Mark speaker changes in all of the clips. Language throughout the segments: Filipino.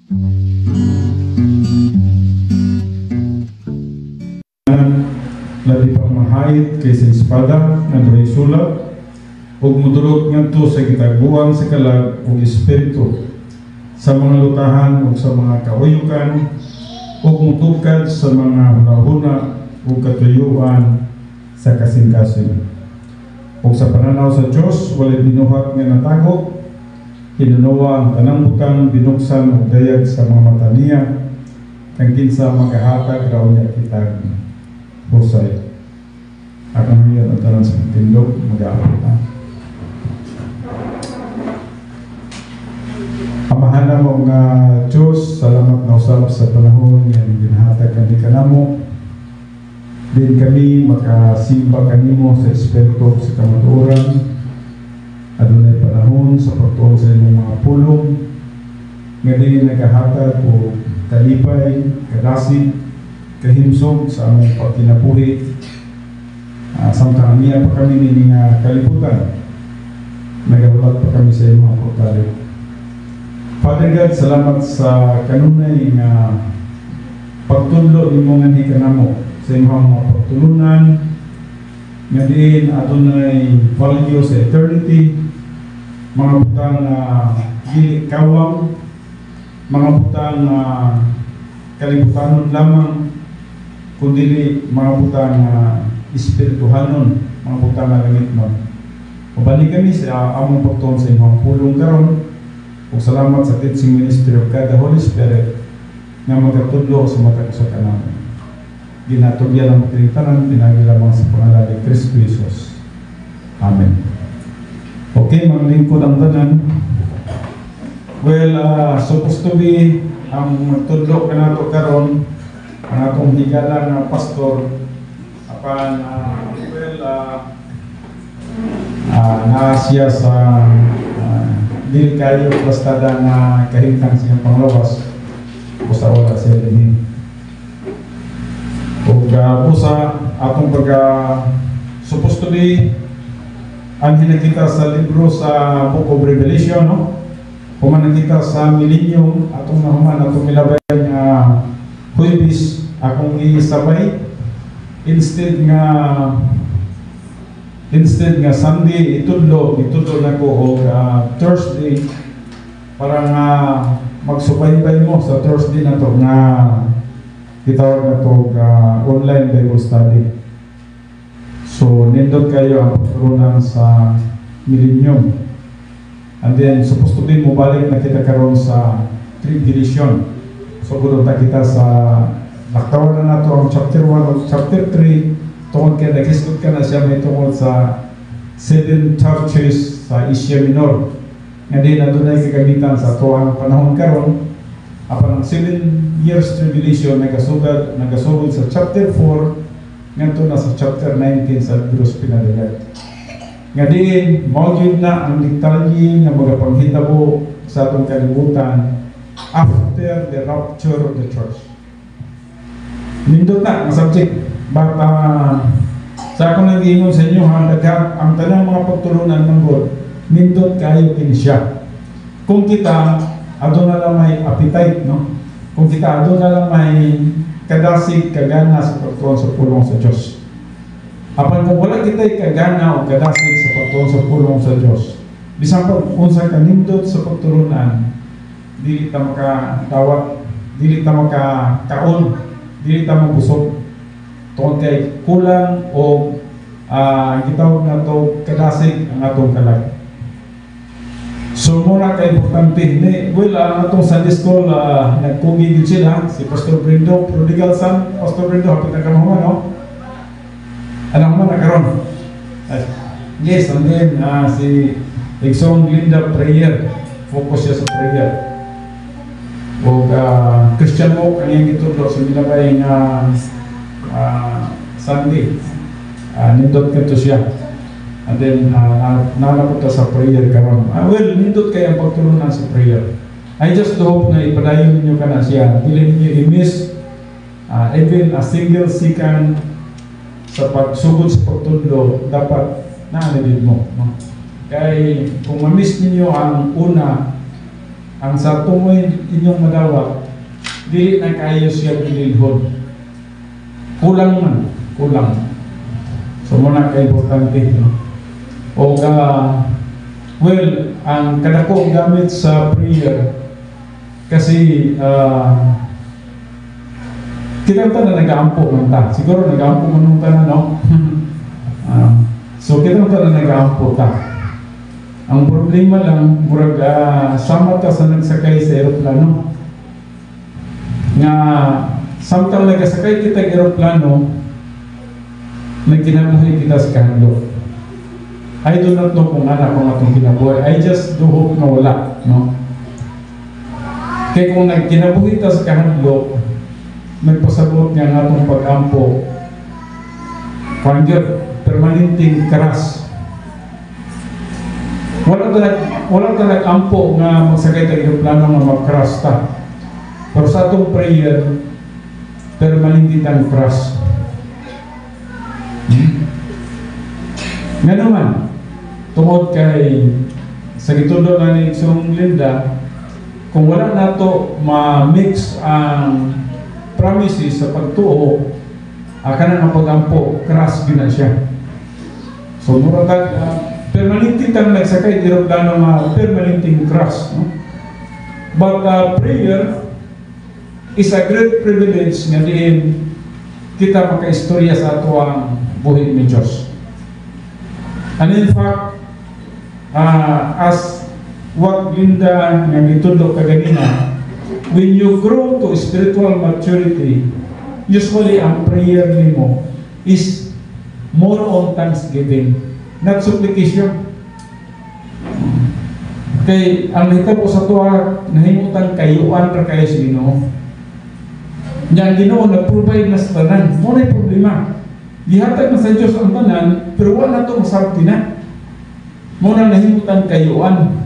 Speaker 1: Labi pang mahayit kaysa espada nga duhay sulat ug mudulot ngadto sa gitagbuan sa kalag ug espiritu sa mga lutahan ug sa mga kauyukan ug mutugkad sa mga hunahuna ug katuyuan sa kasing-kasing. Ug sa pananaw sa Dios walay binuhat nga natago, hinunawa ang tanang butang binuksan ug dayag sa mga mata niya kang kinsa magahatag raw niya kitag husay. Ako ngayon ang tanang sa tindog, mag-aapit na. Amahan na mo nga Diyos, salamat na usap sa panahon nga ginhatag kami kanamo. Din kami makasimba kanimo sa espiritu sa kamatuoran. Adunay panahon sa pagtuon sa inyong mga pulong nga din nagahatag o kalipay, kadasig, kahimsog sa among pagkinabuhi. Samtang niya pa kami nini nga kalibutan, nagabulat pa kami sa iyong mga pagkalit. Father God, salamat sa kanunay nga pagtudlo ni mo nga di kanamo sa iyong mga pagtulunan nga din adunay value sa eternity, mga butang dili kawang, mga butang kalibutanon lamang, kundi mga butang espirituhanon, mga butang na langit mo. Mabalik kami sa among pagtuon sa iyong pulong karon. Ug salamat sa teaching ministry of God, the Holy Spirit, nga magkatudlo sa mata sa kanamo. Ginatugyan ang makilintanan, pinagilamang sa pangalan ni Kristo Jesus. Amen. Okay, mga lingkod ang tanan. Well, supposed to be ang magtudlo ka nato karon ang atong higala na pastor apan na siya sa dili kayo basta na kahintang siyang panglawas basta wala siya din ug usa atong supposed to be ang hinakita sa libro sa Book of Revelation, no? Kung nakita sa millennium atong nahuman atong milabay nga Huwebes akong isabay instead nga Sunday itudlo nako og Thursday para nga magsubaybay mo sa Thursday na to nga gitawag na to online Bible study. So nindot kayo ang pagturunan sa millennium, and then supposed to be mobalik na kita karon sa tribulation. So kung kita sa naktawan na nato ang chapter 1 o chapter 3 tungkol kaya nag-istot ka na siya may tungkol sa 7 churches sa Asia Minor. Nga din na doon ay kagamitan sa tuwang panahon karon. Apan ang 7 years tribulation nagasugod sa chapter 4 ngadto na sa chapter 19 sa Libros Pinadagat. Nga din mawjud na ang detalye nga magapanghitabo sa atong kalibutan after the rapture of the church. Nindot na ang subject. But sa akong nag-iingon sa inyo, ang tanang mga pagtulunan ng God, nindot kayo kini siya. Kung kita, adto na lang may appetite, no? Kung kita, adto na lang may kadasig, kagana sa pagtuon sa pulong sa Diyos. Apan kung wala kita'y kagana o kadasig sa pagtuon sa pulong sa Diyos, bisang pag-unsa ka nindot sa pagtulunan, dili ta makatawag, dili ta makakaon, dili ta mabusog. Tungkol kay kulang o gitawag na ito kadasig ang atong kalag. So muna kay importante ni ang atong Sunday school nagkugigil sila si Pastor Brindo, prodigal son. Pastor Brindo, hapit na kamahuman, no? Anak mo na karon. Yes, and then si Exxon Linda prayer, focus siya sa prayer. O Christian mo kanyang itudlo sa milabay nga Sunday, nindot ka to siya, and then nalapunta sa prayer karon. Well, nindot kayo ang pagtulunan sa prayer. I just hope na ipadayon ninyo ka na siya, dili ninyo i-miss even a single second sa pagsugod sa pagtudlo, dapat naanilid mo, no? Kaya kung ma-miss ninyo ang una ang sa tumoy inyong madawat, dili na kayo siya bililhon. Kulang man, kulang. So muna ka-importante. No? O well, ang kadako gamit sa prayer, kasi kita na nag-aampo man ta. Siguro nag-aampo man ta na, no? So kita na nag-aampo ta. Ang problema lang, murag sama ta sa nagsakay sa aeroplano. Nga, samtang nagasakay kita sa aeroplano, nagkinabuhi kita sa kahalo. I do not know kung anak ko nga itong kinabuhi. I just do hope na wala, no? Kaya kung nagkinabuhi ta sa kahalo, nagpasabot niya nga itong pag-ampo, pangyod, permanenteng karas. Wala talag ampo nga magsakay sa aeroplano nga mag-crash ta. Pero sa atong prayer, permanente tang crash. Nga naman, tungod kay sa gitudo na ni Song Linda, kung wala nato ma-mix ang promises sa pagtuo, kana nga pag-ampo, crash gina siya. So murag permanente kang nagsakay sa aeroplano nga permanenteng crash, no? But prayer is a great privilege nga diin kita makaistorya sa ato ang buhi ni Diyos. And in fact, as what Linda nga gitudlo kaganina, when you grow to spiritual maturity, usually ang prayer nimo is more on thanksgiving, not supplication. Kay ang nahitabo sa tuwa, nahimutan kayuan ra kayo sa Ginoo. Nya Ginoo nag-provide na sa tanan. Mo na problema. Gihatag na sa Dios ang tanan, pero wala to masabti na. Mo na nahimutan kayuan.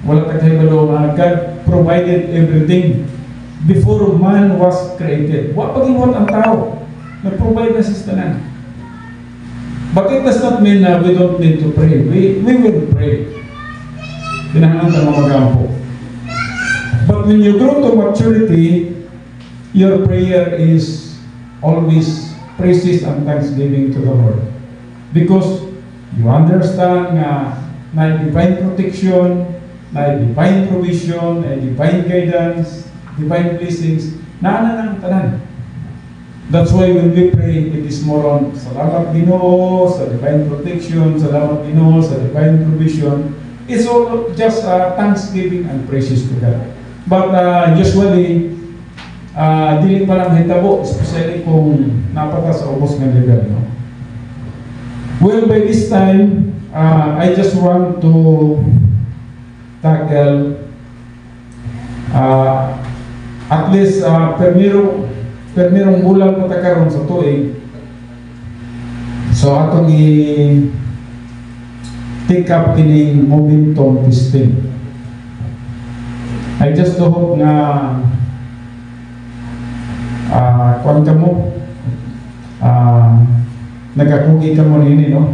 Speaker 1: Wala ta kay balo nga God provided everything before man was created. Wa pagiwat ang tao. Nag-provide na sa tanan. But it does not mean we don't need to pray. We will pray. Kailangan tayo magampo. But when you grow to maturity, your prayer is always praises and thanksgiving to the Lord. Because you understand na divine protection, na divine provision, na divine guidance, divine blessings, na ng tanan. That's why when we pray, it is more on salamat Ginoo sa divine protection, salamat Ginoo sa divine provision. It's all just thanksgiving and praises to God. But usually, dili pa lang hitabo, especially kung napata sa ubos ng level. No? Well, by this time, I just want to tackle at least permirong bulan po karon sa tuig. So atong take up kining momentum testing. I just hope na kuan ka mo nagakugi ka mo nini, no?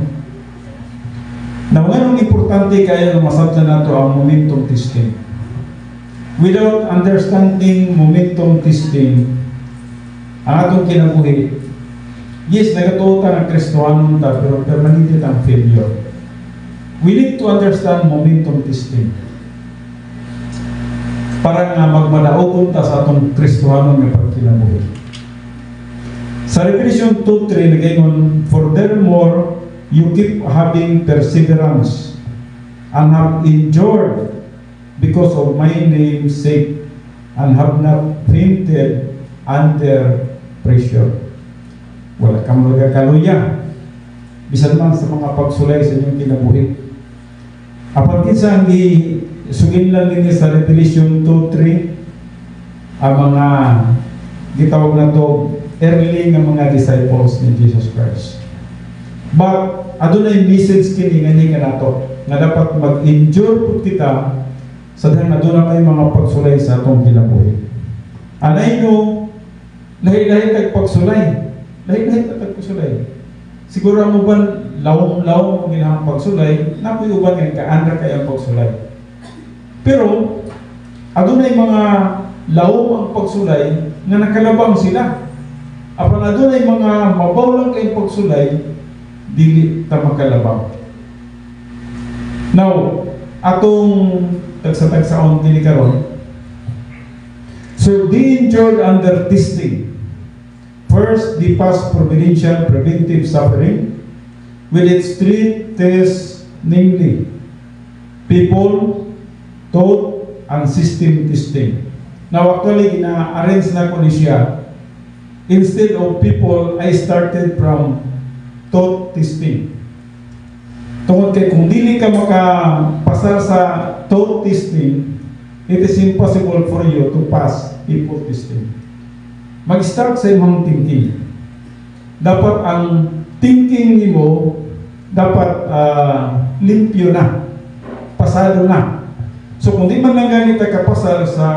Speaker 1: Now, anong importante kayo na masabtan nato ang momentum testing? Without understanding momentum testing, ang atong kinabuhi, yes, nagatuta ng Kristohanon ta, pero permanente ang failure. We need to understand momentum testing para nga magmadaogon ta sa atong Kristohanon nga pagkinabuhi. Sa Revelation 2:3 nagaingon, furthermore, you keep having perseverance and have endured because of my name's sake and have not fainted under pressure. Wala kang magkakaluya bisan man sa mga pagsulay sa inyong kinabuhi. Apan kinsa ang sugin lang din sa Revelation 2:3 ang mga gitawag na to early nga mga disciples ni Jesus Christ. But adunay message kini nga nato nga dapat mag-endure pud kita sa dahil aduna may mga pagsulay sa atong kinabuhi. Anay no, lahi-lahi tag pagsulay. Lahi-lahi tag pagsulay. Siguro mo ba lawom-lawom ang ginahang pagsulay, napoy uban nga kaandra kay ang pagsulay. Pero adunay mga laom ang pagsulay nga nakalabang sila. Apan adunay mga mabaw lang kay pagsulay, dili ta makalabang. Now, atong tagsa-tagsaon dili karon. So, being endured under testing. First, the past providential preventive suffering with its three tests, namely people, thought, and system testing. Now, actually, ina-arrange na ko ni siya. Instead of people, I started from thought testing. Tungkol kay kung dili ka makapasar sa thought testing, it is impossible for you to pass people testing. Mag-start sa imong thinking. Dapat ang thinking nimo dapat limpyo na, pasado na. So kung di man lang ganit ka kapasar sa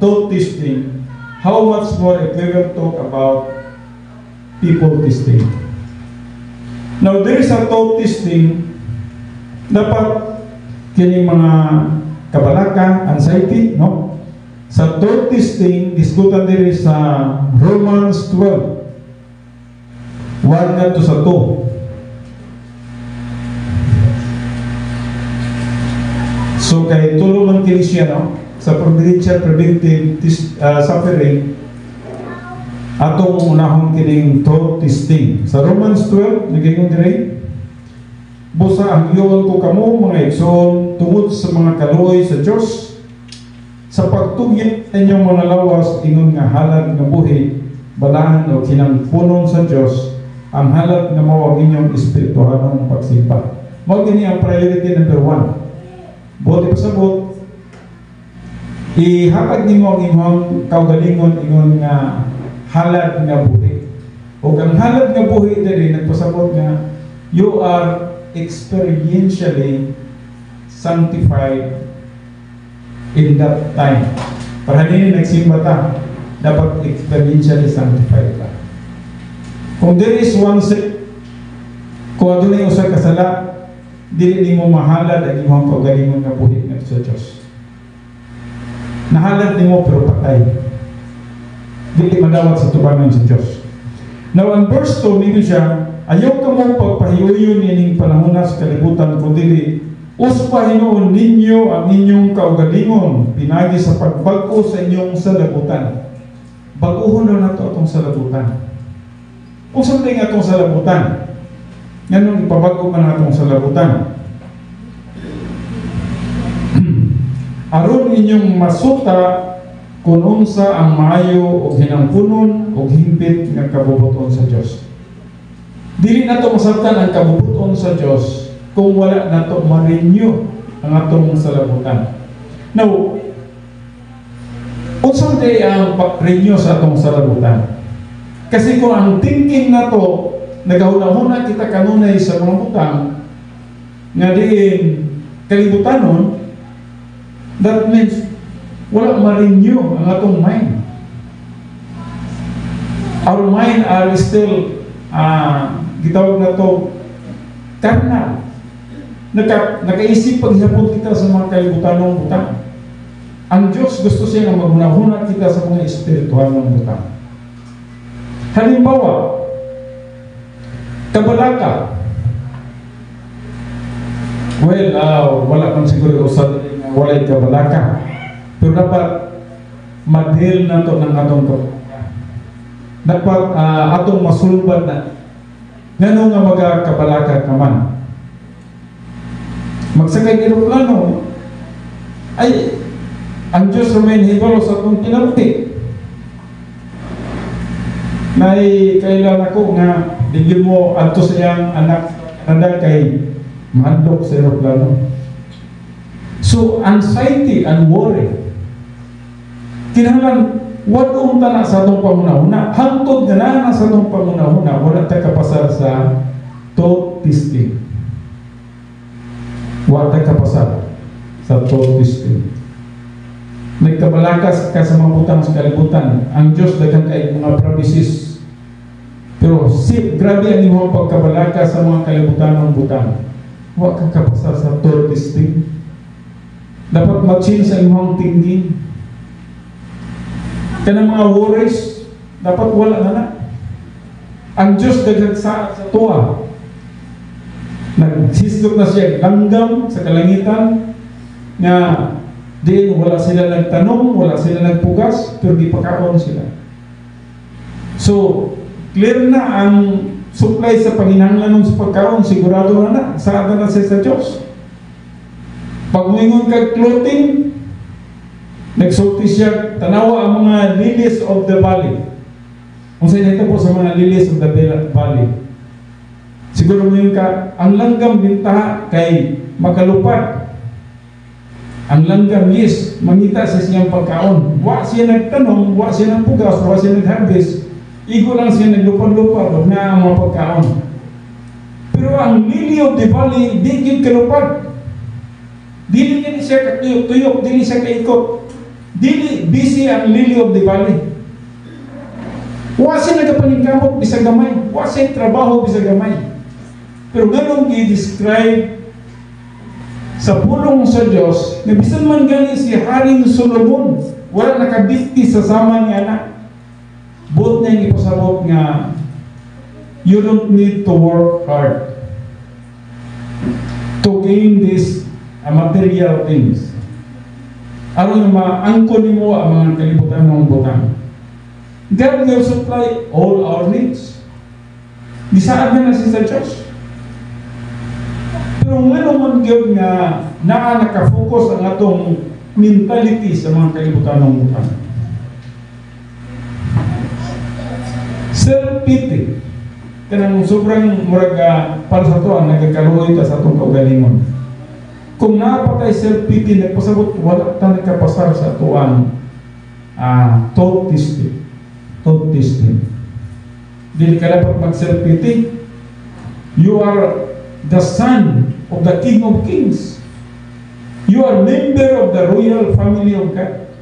Speaker 1: thought testing, how much more if we will talk about people testing. Now there is a thought testing, dapat kini mga kabalaka, anxiety, no? Sa thought testing, diskutan diri sa Romans 12, 1 nga to sa 2. So kay tulungan kini siya, no? Sa providential preventive suffering, atong unahon kining thought testing. Sa Romans 12, nagingon diri, busa ang iyon ko kamo mga igsoon tungod sa mga kaluoy sa Dios, sa pagtugit inyong mga lawas ingon nga halad nga buhi balahan o kinangpunon sa Dios, ang halad nga mao ang inyong espirituhanong pagsipa. Mao kini ang priority number 1. Buti pasabot, ihatag nimo ang imong kaugalingon ingon nga halad nga buhi. O ang halad nga buhi diri nagpasabot nga you are experientially sanctified in that time. Para hindi nagsimba ta, dapat experientially sanctified ka. Kung there is one sin, kung adunay usa ka sala, dili nimo mahalad ang imong kaugalingon nga buhi nga sa Dios. Nahalad nimo pero patay. Dili madawat sa tubangan sa Dios. Now, ang verse 2, nito siya, ayaw ka mo pagpahiuyon ining panahon sa kalibutan, kundi uspahinuon ninyo ang inyong kaugalingon, pinagi sa pagbago sa inyong salabutan. Baguhon na nato itong salabutan. Kung saan nga itong salabutan, ganun ipabago man natong salabutan. Aron inyong masuta kung unsa ang maayo o hinangpunon o himpit nga kabubuton sa Dios. Dili nato masabtan ang kabubuton sa Dios kung wala nato ma-renew ang atong salabutan. Now, unsa day ang renew sa atong salabutan? Kasi kung ang thinking nato nagahuna-huna kita kanunay sa mga butang nga diin kalibutanon, that means wala ma-renew ang atong mind. Our mind are still gitawag na to carnal. Nakaisip paghihapon kita sa mga kalibutanong butang. Ang Diyos gusto siya nga maghunahuna kita sa mga espiritual ng butang. Halimbawa, kabalaka. Well, wala man siguro usad walay kabalaka. Pero dapat madhil na to ng atong kabalaka. Dapat atong masulbad na ngano nga magakabalaka ka man. Magsakay eroplano, ay ang Diyos remain hibalo sa atong kinarti. May kailan ako nga digil mo adto sa iyang anak Canada kay mahadlok sa eroplano. So anxiety and worry, kinahanglan wadong ta na sa atong pangunahuna, hangtod nga na sa atong pangunahuna, wala ta kapasar sa thought testing. Wala ta kapasar sa thought testing. Nagkabalakas ka sa mga butang sa kalibutan, ang Diyos daghang kay mga promises. Pero grabe ang imong pagkabalaka sa mga kalibutan ng butang. Wala ka kapasar sa thought testing. Dapat mag-change sa imong thinking. Kanang mga worries, dapat wala na. Ang Diyos dagdag sa tuwa. Nagsislok na siya langgam sa kalangitan nga din wala sila nagtanong, wala sila nagpugas, pero di pakaon sila. So, clear na ang supply sa panginahanglan sa pagkaon, sigurado na sarado na siya sa Diyos. Pag umingon kag clothing, nagsulti siya, tanawa ang mga lilies of the valley. Kung sa inyo po sa mga lilies of the valley, siguro mo yung ang langgam bintaha kay makalupad. Ang langgam, yes, mangita sa siyang pagkaon. Wa siya nagtanong, wa siya nagpugas, wa siya nagharvest. Igo lang siya naglupad-lupad o na ang mga pagkaon. Pero ang lily of the valley, di gid kalupad. Dili gid siya tuyok-tuyok, dili siya kaikot. Dili busy ang lily of the valley. Wa siya nagapaningkamot bisag gamay, wa siya trabaho bisag gamay. Pero ganun i-describe sa pulong sa Diyos, na bisan man gani si Haring Solomon, wala nakabiti sa sama ni anak. Buot na yung ipasabot nga, you don't need to work hard to gain these material things. Aron nga maangko nimo ang mga kalibutan ng butang. God will supply all our needs. Bisaan na siya sa Diyos. Pero nga naman gyud nga nakafocus ang atong mentality sa mga kalibutan ng butang. Self-pity. Kanang sobrang murag para sa ito ang nagkakaluoy ta sa atong kaugalingon. Kung napatay self-pity, nagpasabot, wala ta nagkapasar sa ito ang thought testing. Dili ka dapat mag-self-pity. You are the son of the King of Kings. You are member of the royal family of God.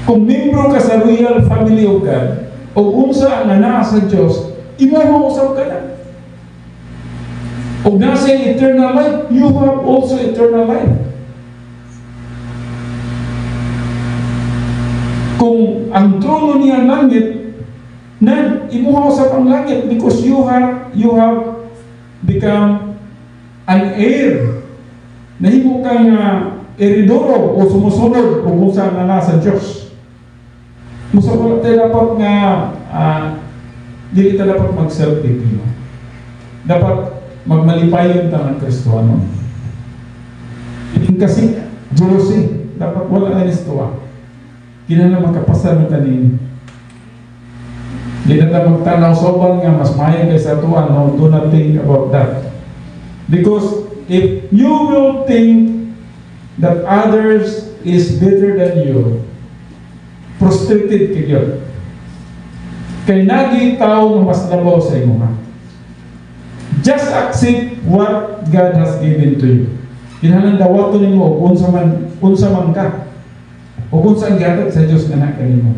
Speaker 1: Kung membro ka sa royal family of God, o unsa nga naa sa Diyos, imahausap ka na. O nasa eternal life, you have also eternal life. Kung ang trono niya langit, na imuhausap ang langit because you have become an heir. Nahimo kang eridoro o sumusunod o kung saan na nasa Diyos. Musa tayo dapat nga dili tayo dapat mag-self-pity. Dapat magmalipayon ta ng Kristohano. Kasi jealousy, dapat wala na nistuwa. Kinala magkapasar ng kanini. Di na tayo magtanaw soban nga mas mayan kaysa tuwa. No, do not think about that. Because if you will think that others is better than you, frustrated kayo. Kay nagi tao nga mas labaw sa imo ha. Just accept what God has given to you. Kinahanglan dawaton nimo unsa man ka. O kung saan gatag sa Diyos nga na kanimo.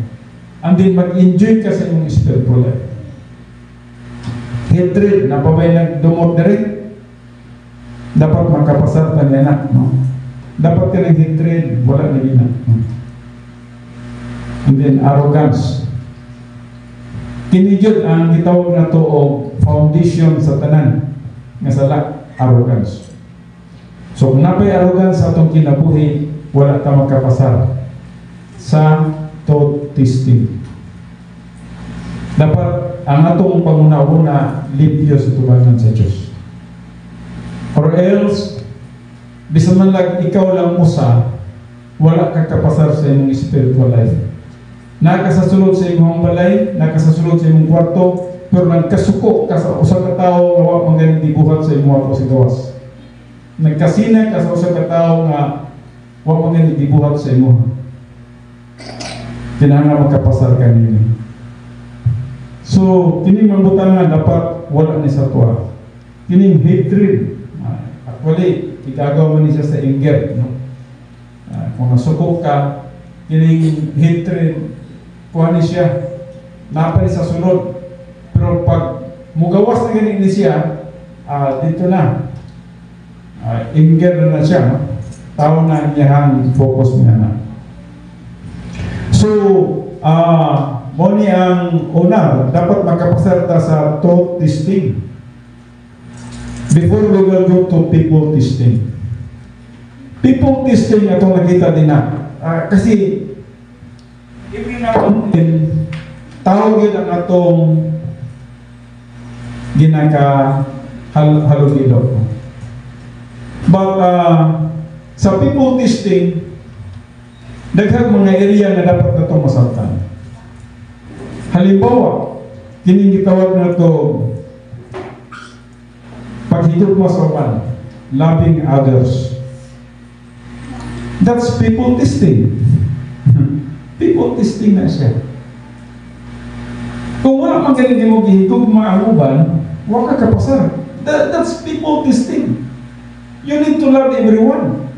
Speaker 1: And then mag-enjoy ka sa imong spiritual life. Hatred, napabay nagdumot na rin. Dapat makapasar ta ni anak, no? Dapat ka ng hatred, wala na gina. And then arrogance. Kinijod ang gitawag na to o foundation sa tanan nga sala, arrogance. So kung napay arrogance sa atong kinabuhi, wala ka makapasar sa thought testing. Dapat ang atong panguna-una libyo sa tubangan sa Diyos. Or else, bisan man lang ikaw lang usa, wala ka kapasar sa imong spiritual life. Nakasasulod sa imong balay, nakasasulod sa imong kwarto, pero nagkasuko ka sa usa ka tawo nga wa magaling dibuhat sa imong ato si gawas. Nagkasina ka sa usa ka tawo nga wa magaling dibuhat sa imong. Kinahanglan magkapasar ka nini. So, kining mambutangan dapat wala ni sa tuwa. Kining hatred, actually, igagaw man niya sa anger, no? Kung nasukok ka, kining hatred, kuha ni siya, napali sa sunod. Pero pag mugawas na ganin ni siya, dito na, anger na siya, no? Tao na niyang focus niya na. So, mo ni ang una, dapat magkapasar ta sa thought testing before we will go to people testing. People testing atong nakita din na. Kasi, ibig natin, tawag yun ang atong ginaka-halugilog. But, sa people testing, daghang mga area na dapat na itong masabtan. Halimbawa, kining gitawag na ito paghigugma sa uban, loving others. That's people testing. People testing na siya. Kung wala pang ganun mo gihigugma ang uban, wala ka kapasar. That's people testing. You need to love everyone.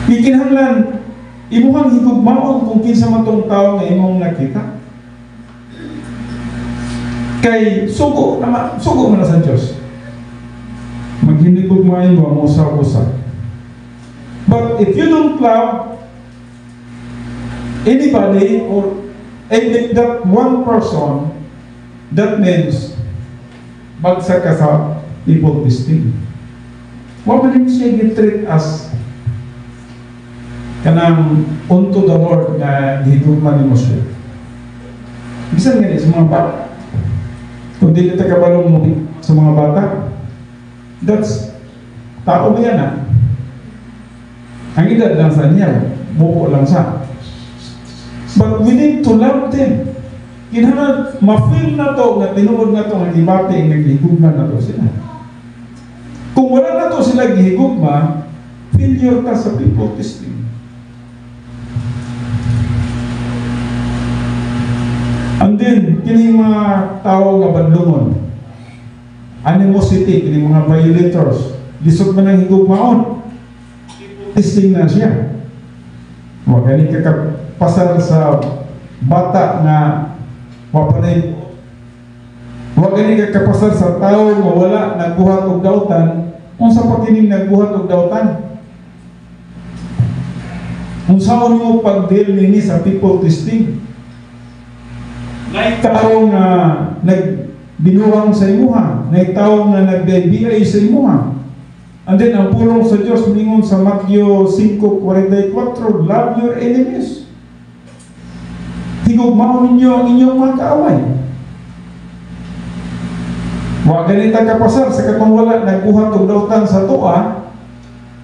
Speaker 1: Ikinahanglan, imuhang higugmaon kung kinsa man tong tao nga imong nakita. Kay sugo man na sa Diyos. Maghinigugmain mo ang usa-usa. But if you don't love anybody or that one person, that means bagsak ka sa people testing. What will you say you treat us kanang unto the Lord na higugman ni Moshe? Bisan nga sa mga bata. Kung di kita kabalong mo sa mga bata, that's tao ba yan Ang edad lang sa niya, buko lang sa. But we need to love them. Kinahanglan ma-feel na to, na tinuod na to, ang ibate, ang naghihigugma na to sila. Kung wala na to sila gihigugma, failure ka sa people testing. And then, kining mga tao nga badlungon, animosity, kining mga violators, lisod man ang higugmaon, testing na siya. Huwag ganing kakapasar sa bata na wapanay. Huwag ganing kakapasar sa tao nga wala nagbuhat og dautan, kung sa pakining nagbuhat og dautan. Kung saan mo pag-deal nini sa people testing, tao nga nagbinuhang sa imuha, na tao nga nagdibiyay sa imuha. And then ang pulong sa Diyos mingon sa Matthew 5:44, love your enemies. Higugmaon ninyo ang inyong mga kaaway. Wa ganita kapasar sa katong wala nagbuhat og dautan sa tuwa,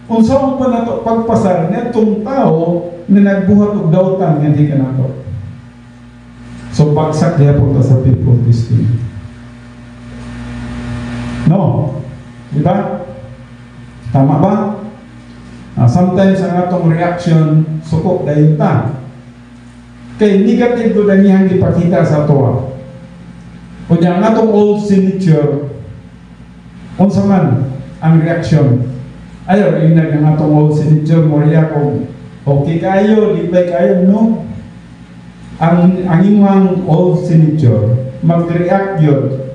Speaker 1: kung saan pa nato pagpasar netong tao na nagbuhat og dautan nga di kanato. So, bagsak niya po sa people testing. No? Diba? Tama ba? Sometimes ang atong reaction, sukok dahil ta. Kay negative doon na niyang ipakita sa tuwa. Kung ang atong old signature, unsa man ang reaction. Ayaw, yung ang atong old signature, moriya kung okay kayo, libay kayo, no? Ang imong old signature mag-react yun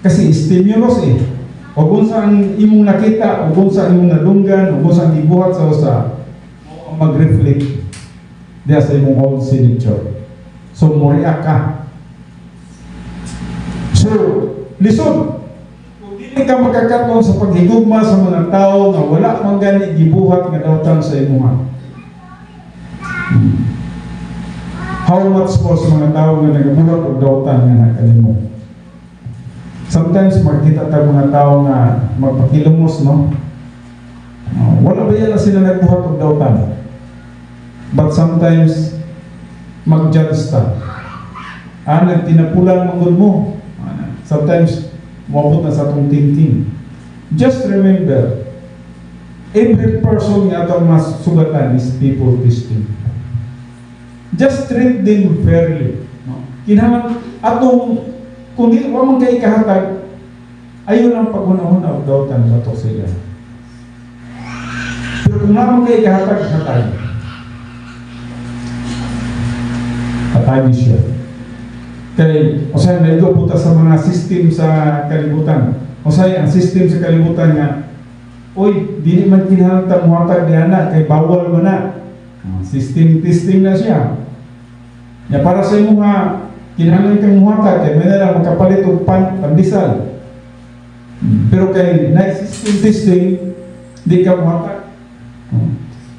Speaker 1: kasi stimulus o kung saan imong nakita o kung saan imong nadunggan o kung saan ibuhat sa usa mag-reflect diya sa imong old signature. So mo-react ka. So listen, kung di ka makakatong sa paghigugma sa mga tao nga wala man gani gibuhat nga dautan sa imong how much more sa mga tao nga nagabuhat o dautan nga nakalimo. Sometimes makita tayo mga tao nga magpakilumos, no? Wala ba yan na sila nagbuhat o dautan? But sometimes mag-judge ta. Nagtinapulan magod mo. Sometimes mabot na sa atong thinking. Just remember, every person nga atong mas sugatan is people testing. Just treat them fairly. No? Kinahanglan atong kung di wa man kay kahatag, ayon ang paghunahuna og dautan batok sila. Pero kung naman kay kahatag, hatag siya. Kay usay na ito puta sa mga system sa kalibutan. Usay ang system sa kalibutan nga Uy, di man kinahanglan muhatag di anak, kay bawal mo na. System testing na siya. Ya para sa imo nga, kinahanglan kang muhatag, kay may na lang makapalit og pandisal. Pero kay na-system testing, di ka muhatag.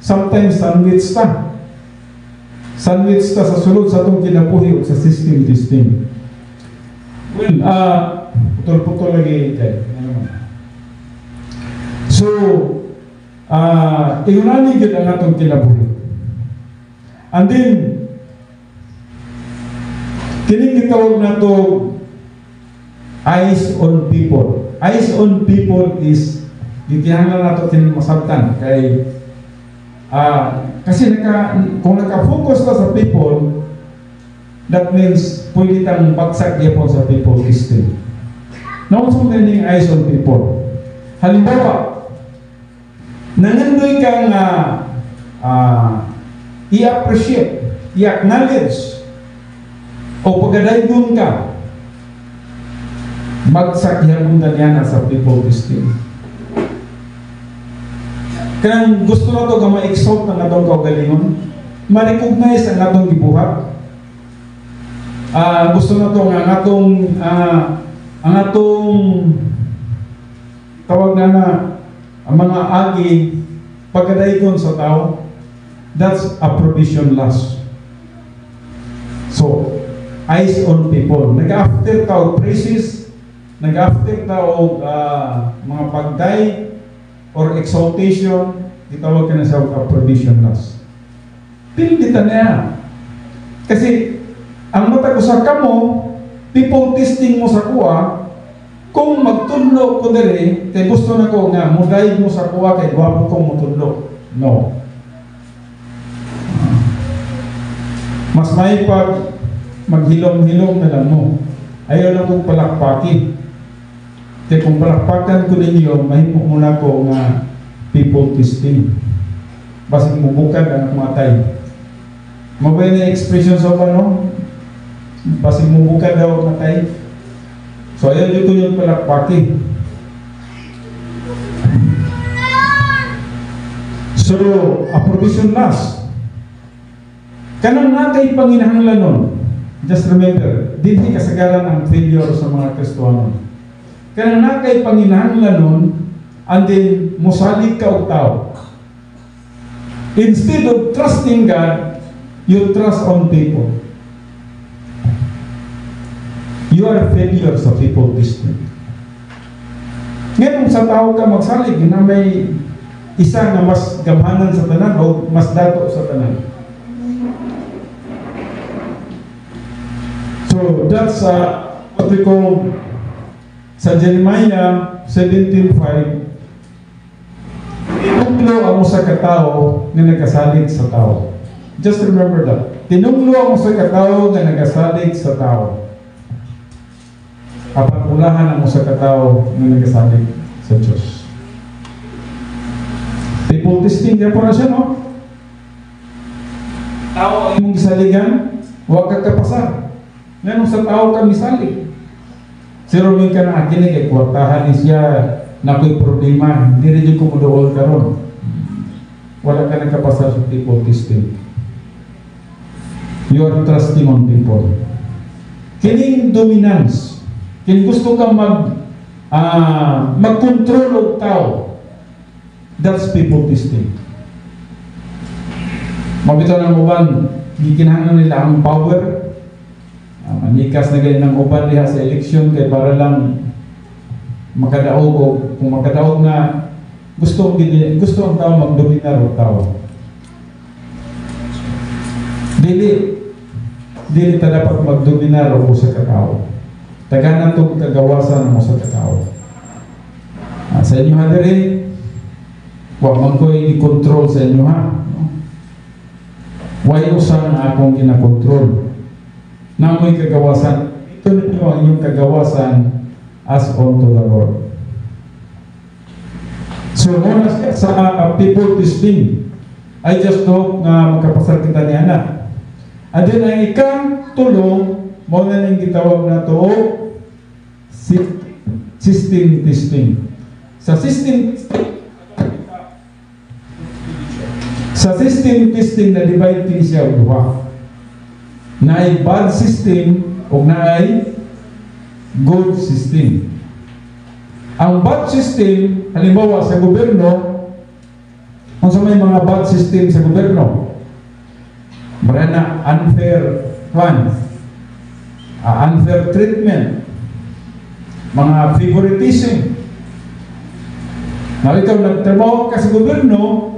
Speaker 1: Sometimes sandwich ta. Sandwich ta sa sulod sa itong kinabuhi o sa system testing. Well, putol-putol lagi tayo. So, iunani gid ang atong kinabuhi. And then, kining gitawag na to eyes on people. Eyes on people is gitihanglan nato kining masabtan kay kasi kung naka-focus ka sa people, that means pwede tang bagsak gyapon sa people system. Now, so meaning eyes on people. Halimbawa, nangandoy kang i-appreciate, i-acknowledge, o pagadaygon ka, magsakyan mo na sa people system. Kaya gusto na ito ka ma-exalt ng atong kaugalingon, ma-recognize ang atong gibuhat. Gusto na ito ang atong tawag na ang mga agi pagkadaikon sa tao, that's a provision loss. So, eyes on people. Nag-after tao praises, nag-after tao mga pagday or exaltation, itawag ka na sa provision loss. Pinilitan na yan. Kasi, ang mata ko sa kamo, people testing mo sa kuha, kung magtudlo ko dere, kay gusto na ko nga, muday mo sa kuha, kay gwapo kong matudlo. No. Mas may pag maghilom-hilom na lang mo. Ayaw lang kong palakpakin. Kaya kung palakpakan ko ninyo, mahimo muna ko nga people testing. Basig mo bukad ang matay. Mabay na expression sa ano? Basig mo bukad daw matay. So ayaw dito yung palakpakin. So, a provision loss. Kanang natay panginahanglan nun, just remember, hindi kasagaran ang failure sa mga Kristohanon. Kanang natay panginahanglan nun, and then musalig ka o tao. Instead of trusting God, you trust on people. You are a failure sa people system. Ngayon sa tao ka magsalig na may isa na mas gamhanan sa tanan o mas dato sa tanan. So that's what we call sa Jeremiah 17:5, tinunglo ang sa katao na nagasalig sa tao. Just remember that. Tinunglo ang sa katao na nagasalig sa tao. Kapagulahan ang sa katao na nagasalig sa Diyos. People testing, kaya po na siya, no? Tao ang imong gisaligan, huwag ka kapasar. Ngayon sa tao ka misalig. Siro min ka na akin kay kwartahan ni siya na ko'y problema, hindi rin yung kumudool ka ron. Wala ka nagkapasar sa people testing. You are trusting on people. Kining dominance, kung gusto kang mag-control ng tao, that's people testing. Mabito ng uban, gikinahanglan nila ang power, manikas na ganyan ng uban diha sa eleksyon kay para lang makadaog o kung makadaog na gusto ang tao magdominar o tao. Dili ta dapat magdominar o sa katao. Taganan itong kagawasan mo sa katao. Sa inyo ha dere, huwag man ko'y i-control sa inyo ha. Huwag usan na akong kinakontrol. Na mo'y kagawasan. Ito ninyo ang inyong kagawasan as unto the Lord. So, muna sa people testing, I just hope na magkapasal kita ni anak. At din ang ikang tulong, muna nang gitawag na to system testing. Sa system testing, Sa system testing na divide din siya og duha. Naay bad system o naay good system. Ang bad system, halimbawa sa gobyerno, kung sa may mga bad system sa gobyerno, marana unfair plan, unfair treatment, mga favoritism. Na ikaw nagtrabaho ka sa gobyerno,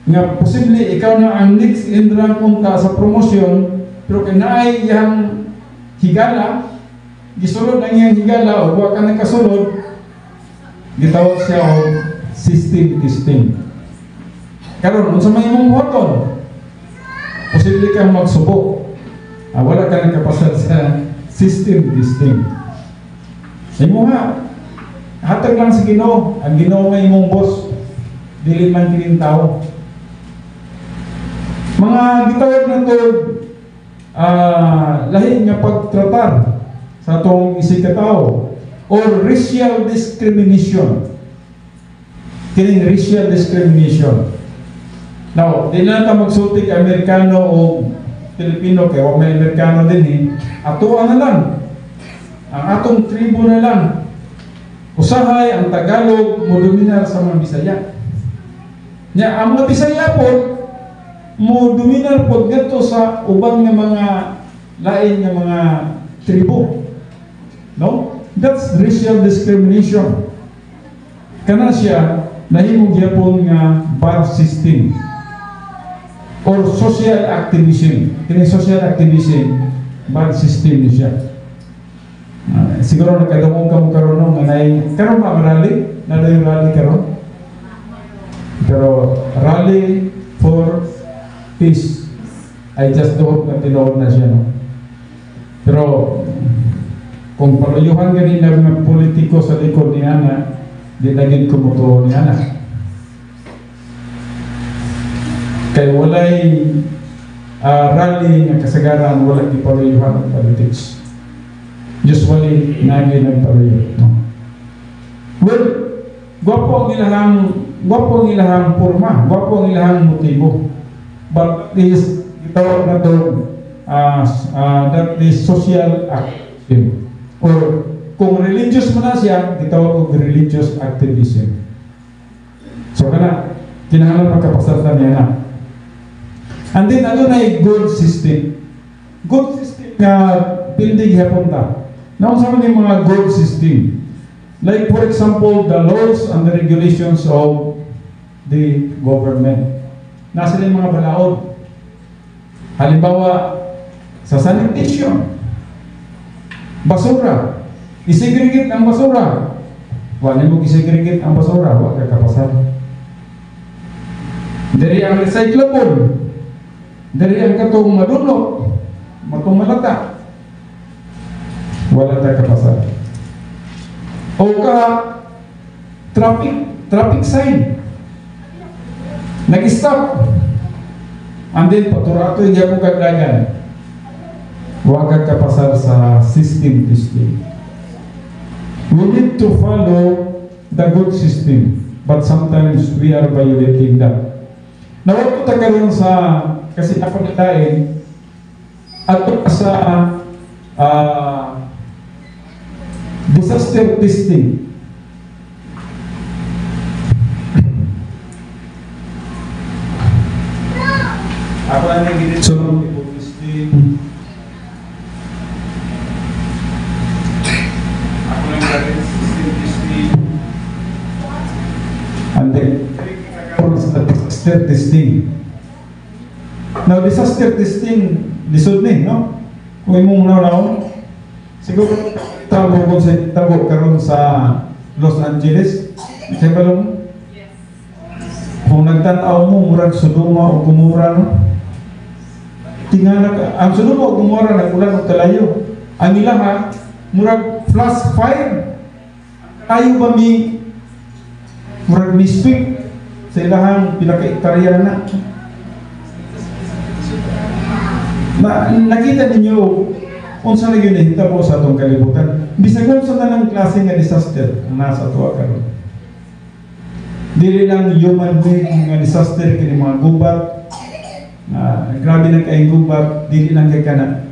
Speaker 1: nga posible ikaw na ang next in rank unta sa promotion, pero kinaay yang higala, gisulod ang yang higala o huwag ka nagkasulod, gitawag siya o system testing. Karon unsa may imong buhaton, posible kang magsubok, wala ka nakapasal sa system testing. Imo nga, hatag lang sa Ginoo, ang Ginoo may imong boss, dili man kining tao. Mga gitawag na to, lahi nga pagtratar sa atong isig katao or racial discrimination. Kining racial discrimination. Now, di na natin magsulti ka Amerikano o Pilipino, kaya huwag may Amerikano din atuan na lang. Ang atong tribo na lang. Usahay ang Tagalog mo dominar sa mga Bisaya. Nya ang mga Bisaya po mo dominar po dito sa ubang nga mga lain nga mga tribo. No? That's racial discrimination. Kana siya nahimong gyapon nga bad system or social activism. Kini social activism bad system ni siya. Siguro nakadungog ka mo karon no nganay karon ba rally? Nada yung rally karon? Pero rally for peace. I just hope na tinood na siya no. Pero kung paluyuhan ganin na mga politiko sa likod ni Ana, di naging kumutuo ni Ana. Kaya walay rally ng kasagaran, walang ipaluyuhan ng politics. Usually, naging nagpaluyo. No? Well, gwapo ang ilahang forma, gwapo ang ilahang motibo. But this, itawag na ito, that is social activism. Or kung religious mo na siya, itawag ko religious activism. So, kinahanglan magkapasartan niya na. And then, ano na yung good system? Good system na pindig hapon ta. Now, sa mga mga good system, like for example, the laws and the regulations of the government. Nasa yung mga balaod. Halimbawa, sa sanitation, basura, isegregate ang basura. Wala mo isegregate ang basura, wala ka kapasal. Dari ang recyclable, dari ang katong madunok, matong malata, wala tayo kapasal. O ka, traffic sign, nag-stop, and then paturato yung yapong kagdagan, huwag kang kapasal sa system testing. We need to follow the good system, but sometimes we are violating that. Nawag ko tagaroon sa, kasi napagdain, at sa disaster testing. Ako lang yung ginit sa testing. Ako lang yung system testing. And then, sa disaster testing. Now, disaster testing, lisod ni, no? Kung imong naon, siguro tabo karon sa Los Angeles. Kasi ba lang? Kung nagtanaw mo, murag Sodoma o Gomora, no? Tingala ka, ang Sodoma o Gomora, nagkulan o kalayo. Ang ilaha, murag flash fire. Ayaw ba murag mispeak sa ilahang pinaka-iktarya na. Nakita ninyo kung saan naging nahita po sa itong kalibutan. Bisag kung saan na ng klase nga disaster ang nasa tuwa karon. Dili lang human being nga disaster kini mga gubat. Grabe na kay gubat, dili lang kay kana.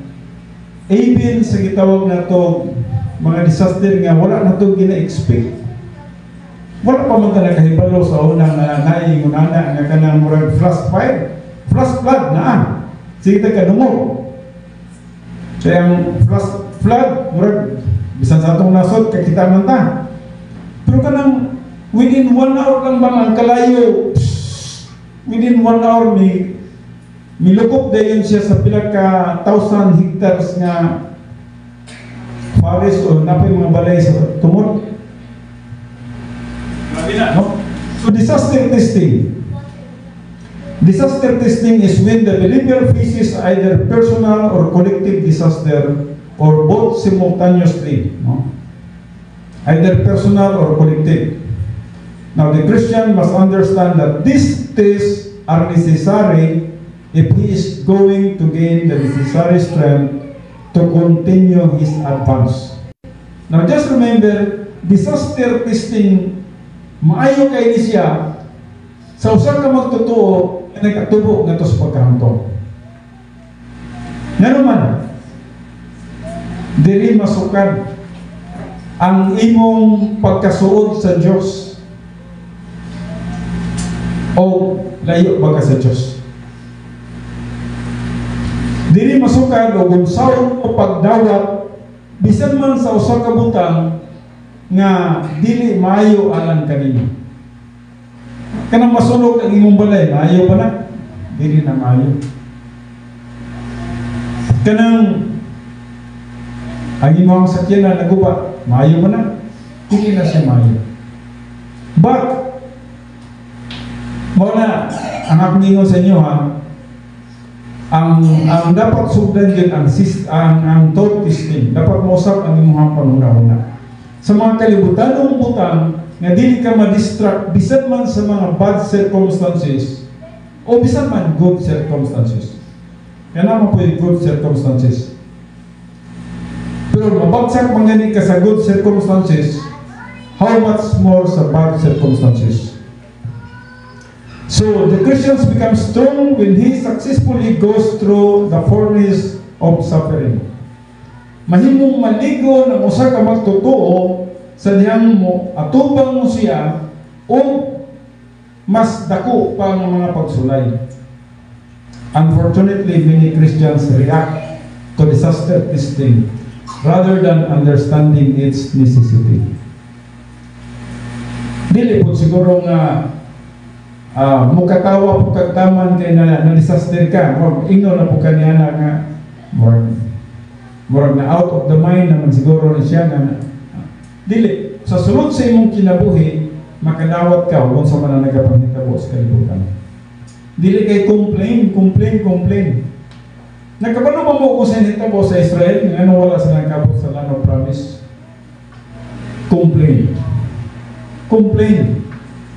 Speaker 1: Even sa gitawag na to mga disaster nga wala na to gina-expect. Wala pa man talaga kahibalo sa unang naiingunana nga kanang murag flash fire, flash flood na. Sige ta kadungog. Kaya ang flash flood murag bisan sa atong nasod kakita man ta. Pero kanang within 1 hour lang ba ang kalayo, within 1 hour milukop dayon siya sa pila ka 1,000 hectares nga forest o napay mga balay sa tumod. No? So disaster testing. Disaster testing is when the believer faces either personal or collective disaster or both simultaneously. No? Either personal or collective. Now the Christian must understand that these tests are necessary if he is going to gain the necessary strength to continue his advance. Now just remember, disaster testing, maayo kay ni siya sa usa ka magtotoo na nagatubo nga to sa pagkahanto. Nga naman, dili masukan ang imong pagkasuod sa Diyos o layo ba ka sa Diyos. Dili masukan o gunsaon o pagdawat bisan man sa usa ka butang nga dili maayo alang kanino. Kanang masunog ang imong balay, maayo ba na? Dili na maayo. Kanang ang imong sakyan na naguba, maayo ba na? Dili na siya maayo. But muna ang akong sa inyo ha, ang dapat sugdan yun ang thought testing. Dapat mausap ang imong panuna-una. Sa mga kalibutanong butang nga dili ka ma-distract bisan man sa mga bad circumstances o bisan man good circumstances. Kaya naman po yung good circumstances. Pero mabagsak man gani ka sa good circumstances, how much more sa bad circumstances? So the Christians become strong when he successfully goes through the furnace of suffering. Mahimong maligo ng usa ka magtotoo sa dihang mo atubang mo siya o mas dako pa ang mga pagsulay. Unfortunately, many Christians react to disaster testing rather than understanding its necessity. Dili po siguro nga mukatawa po kagtaman kay na-disaster ka, ingno na po kaniya na nga murag na out of the mind naman siguro na siya na dili, sa sunod sa imong kinabuhi makadawat ka kung sa man nagapangitabo sa kalibutan. Dili kay complain. Nagkabalo ba mo kung sa hitabo sa Israel nga wala silang kabot sa land of promise? Complain.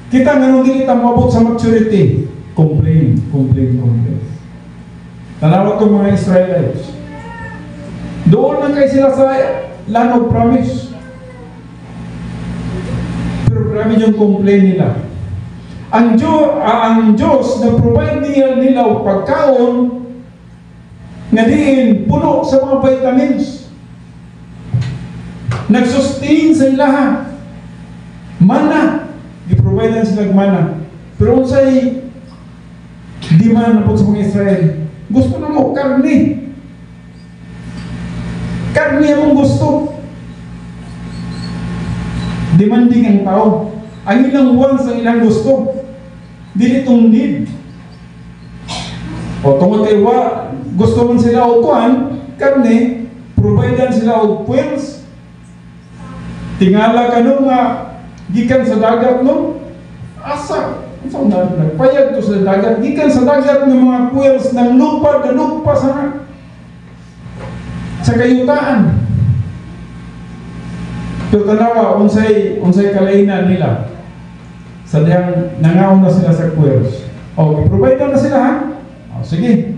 Speaker 1: Kita nga nung dili ta mabot sa maturity, complain. Tanawa itong mga Israelites. Doon na kayo sila sa land of promise. Pero grabe yung complain nila. Ang Diyos na provide nila o pagkaon nga diin puno sa mga vitamins. Nagsustain sa ilaha. Mana. I-provide sila mana. Pero unsay demand na po sa mga Israel, gusto na mo karne. Karne among gusto. Demanding ang tao. Ang ilang wants ang ilang gusto. Dili itong need. O tungkol kay gusto man sila o kuhan, karne, providean sila o puwels. Tingala ka nung gikan sa dagat no? Asa? Isang nagpayag to sa dagat. Gikan sa dagat ng mga puwels ng lupa sa kayutaan. Pero tanawa, unsay kalainan nila. Sa diyang nangaon na sila sa puwels. O, i-provide na sila ha? O, sige.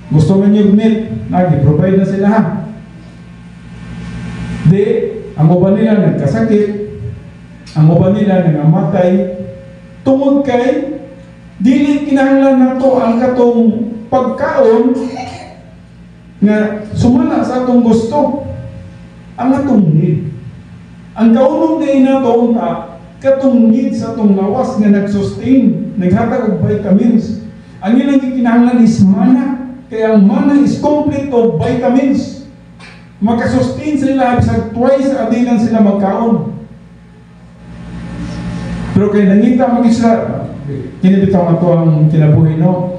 Speaker 1: Gusto man yung meat, i-provide na sila ha? Di, ang uban nila nagkasakit, ang uban nila nangamatay, Tungod kay dili kinahanglan nato ang katong pagkaon nga sumala sa atong gusto, ang atong need. Ang kaunong din nato unta katong need sa atong lawas nga nag-sustain, naghatag og vitamins. Ang ilang kinahanglan is mana, kaya ang mana is complete of vitamins. Makasustain sila bisag twice a day lang sila magkaon. Pero kaya nangita mag-isla, kinibitaw nga ito ang kinabuhi, no?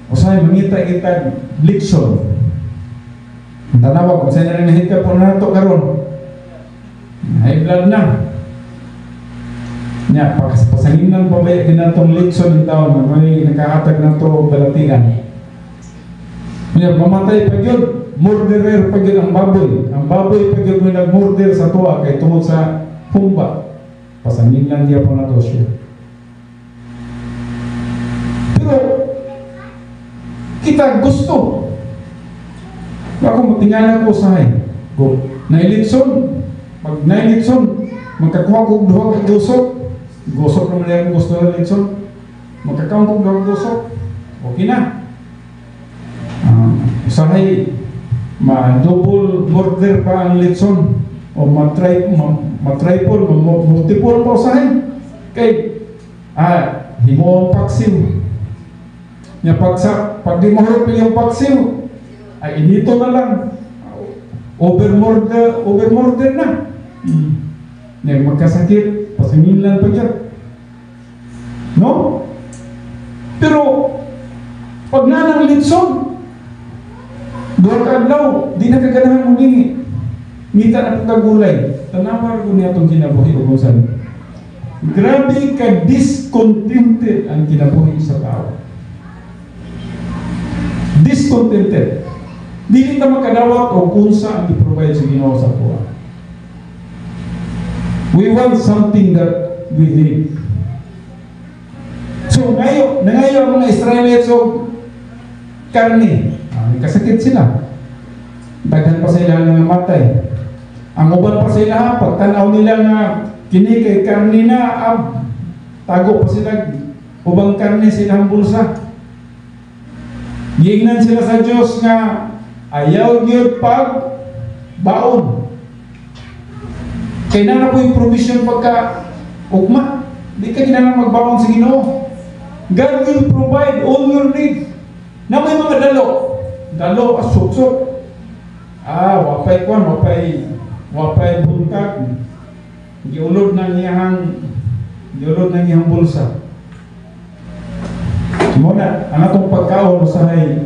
Speaker 1: Usahay, mangita kita Lixon. Tanawag, kung saan na rin nahika po na ito karon. High blood na. Nya, pasanginan pa ba yung natong Lixon yung taon na may nakahatag na ito balatigan. Nya, mamatay pa yun. Murderer pa yun ang baboy. Ang baboy pa yun may nag-murder sa tuwa kay tungod sa humba. Pasanginan niya po na ito siya. Pero, kita gusto. Ako matingalan ko sa nailitson. Pag nailitson, magkakuha ko duha kag gusok. Gusok naman yung gusto na litson. Magkakaon ko duha kag gusok. Okay na. Usahay, ma-double murder pa ang litson. O ma-triple, multiple pa usahay. Kay, himo ang paksiw. Pag di mahurap yung paksiw, ay inito na lang. Overmorder na. Magkasakit, pasangilan pa dyan. No? Pero, pag nanang litson, doon ka adlaw, di na kaganahan mo nini. Ngita na pagkagulay. Tanawar ko niya itong kinabuhi o kung saan. Grabe ka discontented ang kinabuhi sa tao. Discontented. Dili ka makadawat o kunsa ang i-provide sa Ginoo sa buwan. We want something that we need. So nangayo ang mga Israelites o karne. May kasakit sila. Daghan pa sila na namatay. Ang uban pa sila, pagtanaw nila nga kini kay karne na, tago pa sila, ubang karne silang bulsa. Giingnan sila sa Diyos nga ayaw yun pag baon. Kaya na po yung provision pagka ugma. Di ka ginanang magbaon sa Ginoo. God will provide all your needs. Na may mga dalo. Dalo, suksok. Wapay kwan, wapay buntag. Giulod ng iyang bulsa. Muna, ang atong pagkaon usahay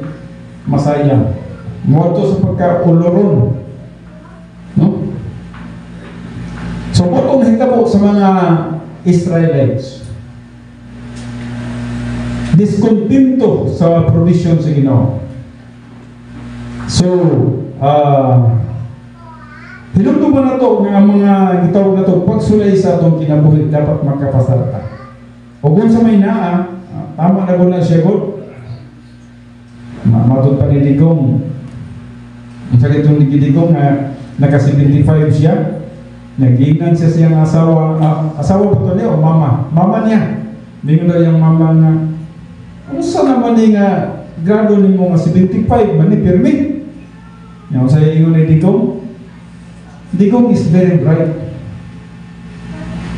Speaker 1: masayang. Mo ito sa pagkauluron. No? So, kung hitabo sa mga Israelites, discontento sa provision sa Ginoo. So, hinugtong na ito nga mga gitawag na ito, pagsulay sa itong kinabuhi dapat magkapasarata. O kung sa may naa, tama na ko na siya ko. Matod pa ni Digong. Ang sakit itong Digong na naka-75 siya. Nag-iinan siya siyang asawa. Asawa po ito niya o mama? Mama niya. Hindi daw yung mama nga, kung saan naman nga grado ni mo nga 75, mani permit. Yung sa iyo ni Digong. Digong is very bright.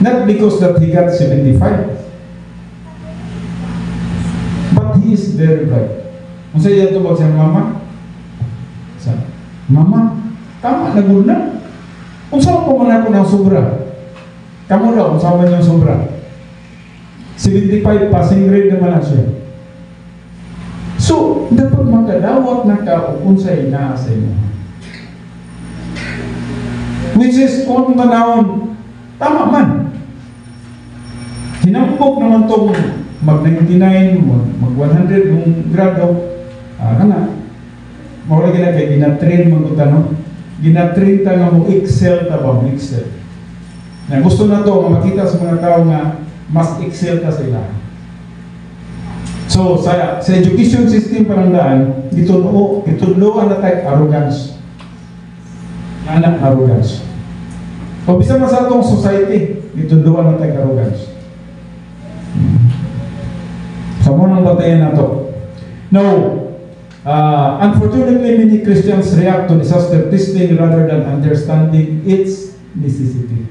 Speaker 1: Not because that he got 75. He is very bright. Kung sa'yo ito ba siyang mama? Mama, tama na guna. Kung saan po man ako ng sobra? Kamu daw, kung saan man yung sobra? 75, passing grade naman na siya. So, dapat magkadawat na ka kung sa'yo na sa inyo. Which is, kung manahon, tama man. Hinampok naman itong mag-99, mag-100 yung grado, mawala gina kay ginatrain mag-utano, ginatrain ta nga mo excel ta ba, excel. Na gusto na to, makita sa mga tao nga mas excel ta sila. So, sa education system parang gitudloan na tayo arrogance. Anak arrogance. O bisa man sa atong society, gitudloan na tayo arrogance. Sa munang batayan na to. Now, unfortunately, many Christians react to disaster testing rather than understanding its necessity.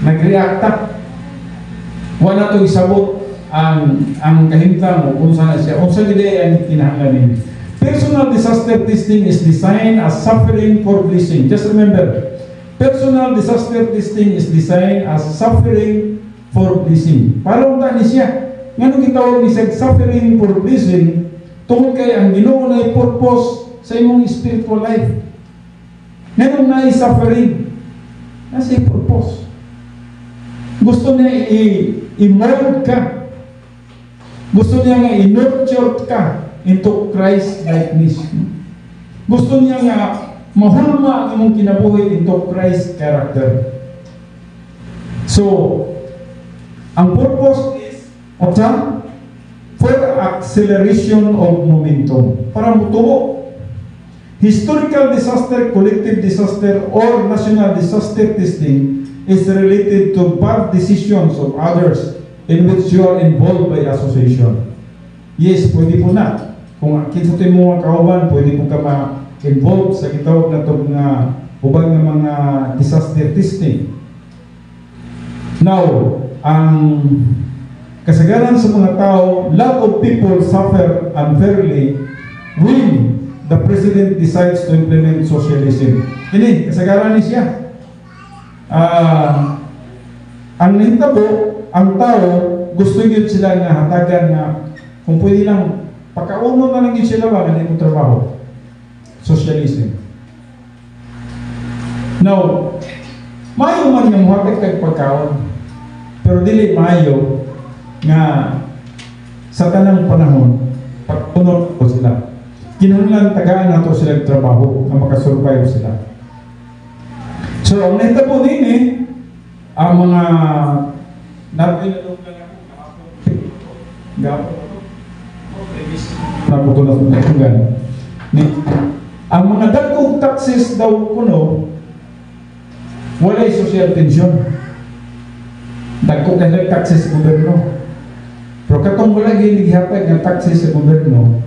Speaker 1: Nag-react ta. Wala to isabot ang kahimtang o kung saan siya. Kung saan ang kinahanglanin. Personal disaster testing is designed as suffering for blessing. Just remember, personal disaster testing is designed as suffering for blessing. Parang ni siya. Ngano gitawag ni siya suffering for blessing tungkol kay ang Ginoo na purpose sa imong spiritual life. Ngano na suffering? Nasa purpose. Gusto niya i-mold ka. Gusto niya nga i-nurture ka into Christ likeness. Gusto niya nga mahulma ang imong kinabuhi into Christ character. So, ang purpose is for acceleration of momentum. Para mutuo. Historical disaster, collective disaster, or national disaster testing is related to bad decisions of others in which you are involved by association. Yes, pwede po na. Kung kinsa tayo mga kauban, pwede po ka ma-involve sa gitawag na ito nga ubang ng mga disaster testing. Now, ang kasagaran sa mga tao, lot of people suffer unfairly when the president decides to implement socialism. Ini, kasagaran ni siya. Ang nahitabo, ang tao, gusto yun sila nga hatagan na kung pwede lang, pagkauno na lang yun sila ba, ganito trabaho. Socialism. Now, mayo man yung muhatag kag pagkaon, pero dili mayo nga sa tanang panahon, pagpunod ko sila. Kinahanglan tagaan nato sila trabaho na makasurvive sila. So, ang nahitabo din ang mga ang mga dagkong taxes daw kuno walay social tension. Dagkong kahit taxes sa gobyerno. Pero katong wala ginigihatag ng taxes sa gobyerno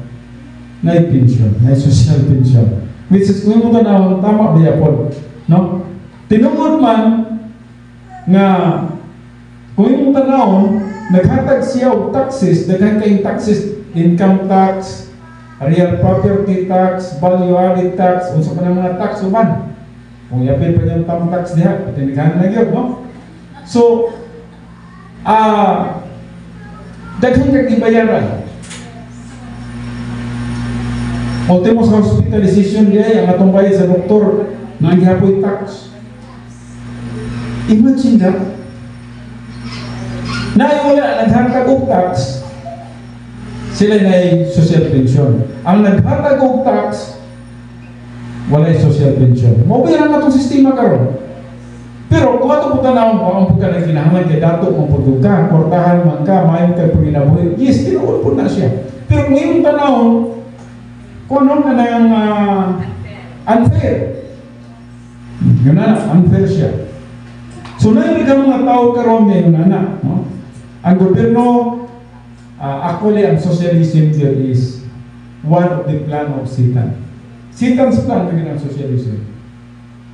Speaker 1: na pension, na social pension. Which is kung mo tanawon tama ba yapon, no? Tinungod man nga kung yung tanawon naghatag siya og taxes, daghan kayong taxes, income tax, real property tax, value added tax, unsa pa ng mga tax uban. Kung yapin pa yung tam tax diha, patinighan na gyud, no? So, daghan kang ibayaran. Ultimo sa hospitalization diya, ang atong bayad sa doktor, nang gihapoy tax. Imagine that. Wala naghatag og tax, sila na social pension. Ang naghatag og tax, wala social pension. Mabayaran na itong sistema karon. Pero kung ato po tanawin pa, ang pagka na kinahanglan kay dato mong pagduga, kortahan man ka, mayon kay paginabuhi, yes, tinuod po na siya. Pero kung yung tanawin, kung ano na yung unfair. Yun na, unfair siya. So naibig ang mga tao karon ngayon na, no? Ang gobyerno, actually ang socialism here is one of the plan of Satan. Satan's plan kagin ang socialism.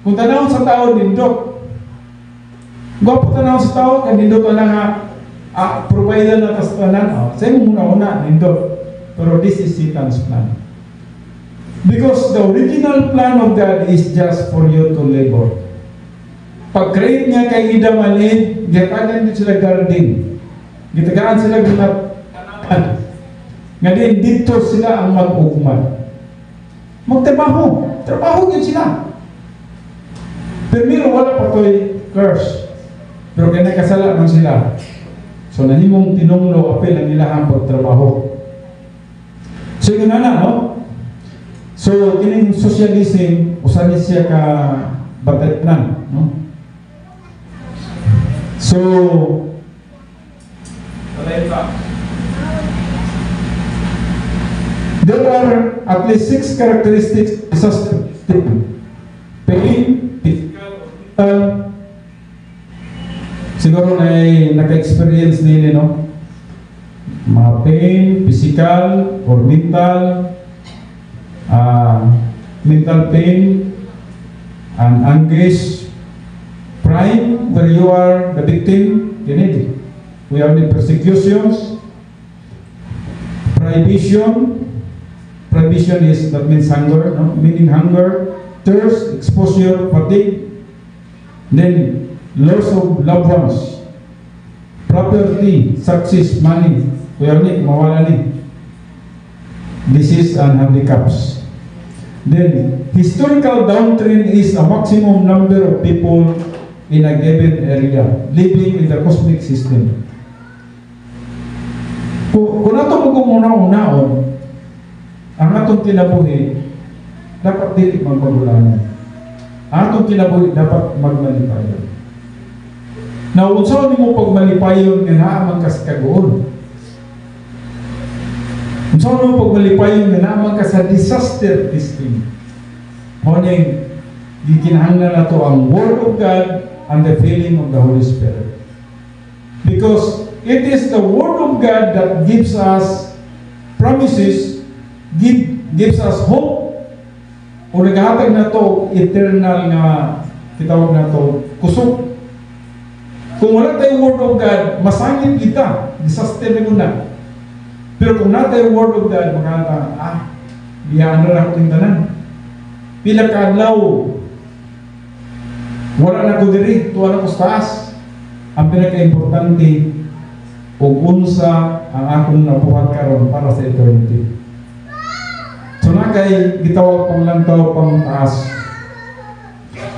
Speaker 1: Kung tanawin sa tao, nindot. Gwapo tanawin sa tao, nindot na nga provider na tastanan. Sa iyo muna, nindot. Pero this is Satan's plan. Because the original plan of God is just for you to labor. Pag-create niya kay Ida Malin, gitagan din sila garden. Gitagaan sila ginatanan. Ngayon dito sila ang mag-ugman. Magtrabaho. Trabaho yun sila. Pero wala pa to'y curse. Pero kaya nakasala man sila. So nahimong tinunglo apel ang ilahang pagtrabaho. So yun na, no? So kining socialism, usan siya ka batanan, no? So there are at least 6 characteristics of disaster testing. Pain, physical, mental. Siguro na naka-experience nila, no? mga pain, physical or mental pain, and anguish, pride, where you are the victim, we have the persecutions, privation. Privation is, that means hunger, no? Meaning hunger, thirst, exposure, fatigue, then loss of loved ones, property, success, money, mawala ni, disease and handicaps. Then historical downtrend is a maximum number of people in a given area living in the cosmic system. Kung nato mo kung una-unaon, ang atong kinabuhi dapat dili magmagulanan. Ang atong kinabuhi dapat magmalipayon. Now, unsaon nimo pagmalipayon nga naaman ka sa kagoon? Unsaon mo pagmalipayon nga naaman ka sa disaster testing? Moning gikinahanglan nato ang Word of God and the filling of the Holy Spirit. Because it is the Word of God that gives us promises, gives us hope, o naghahatag na to eternal nga kitawag na to kusog. Kung wala tayong Word of God, masangit kita, disaster na guna. Pero kung na tayong Word of God, makata, biyaan na ako ting tanan. Pila ka adlaw, wala na ko diri, tuwa na ko sa taas. Ang pinaka-importante, kung unsa ang akong nabuhat karon para sa eternity. So na kay gitawag pang lantaw pang taas.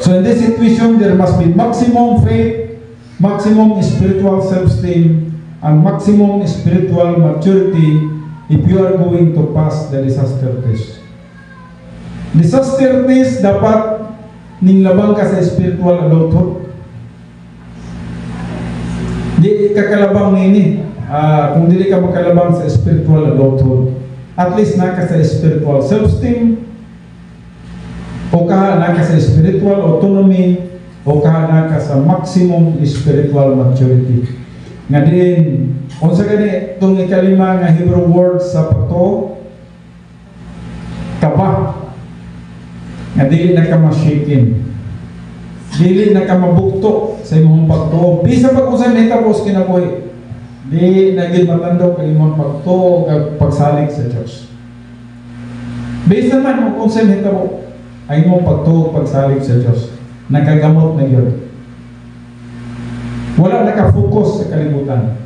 Speaker 1: So in this situation, there must be maximum faith, maximum spiritual self-esteem, and maximum spiritual maturity if you are going to pass the disaster test. Disaster test dapat ninglabang ka sa spiritual adulthood. Di kakalabang nini. Kung dili ka makalabang sa spiritual adulthood, at least naka sa spiritual self-esteem, o ka naka sa spiritual autonomy, o ka naka sa maximum spiritual maturity. Nga din, kung sa gani, itong ikalima nga Hebrew word sa pato, kaba. Nga dili na ka mashaken. Dili na ka mabukto sa imong pagtuo. Bisa pag usay metapos kinabuhi. Di naging matandog ang imong pagtuo kag pagsalig sa Dios. Bisa man kung usay metapos ay imong pagtuo pagsalig sa Dios. Nagagamot na yun. Wala naka-focus sa kalibutan.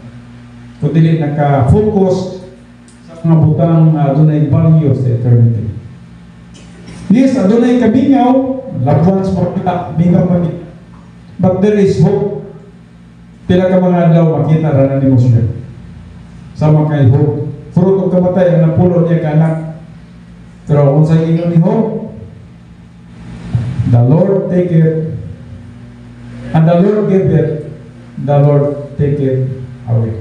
Speaker 1: Kundi naka-focus sa mga butang adunay value sa eternity. Yes, adunay kabingaw, loved ones makita, bingaw makita. But there is hope. Pila ka mga adlaw makita ra nimo siya. Sama kay hope. Fruit of kamatay ang napulo niya ka anak. Pero unsay ingon ni hope? The Lord take it, and the Lord give it, the Lord take it away.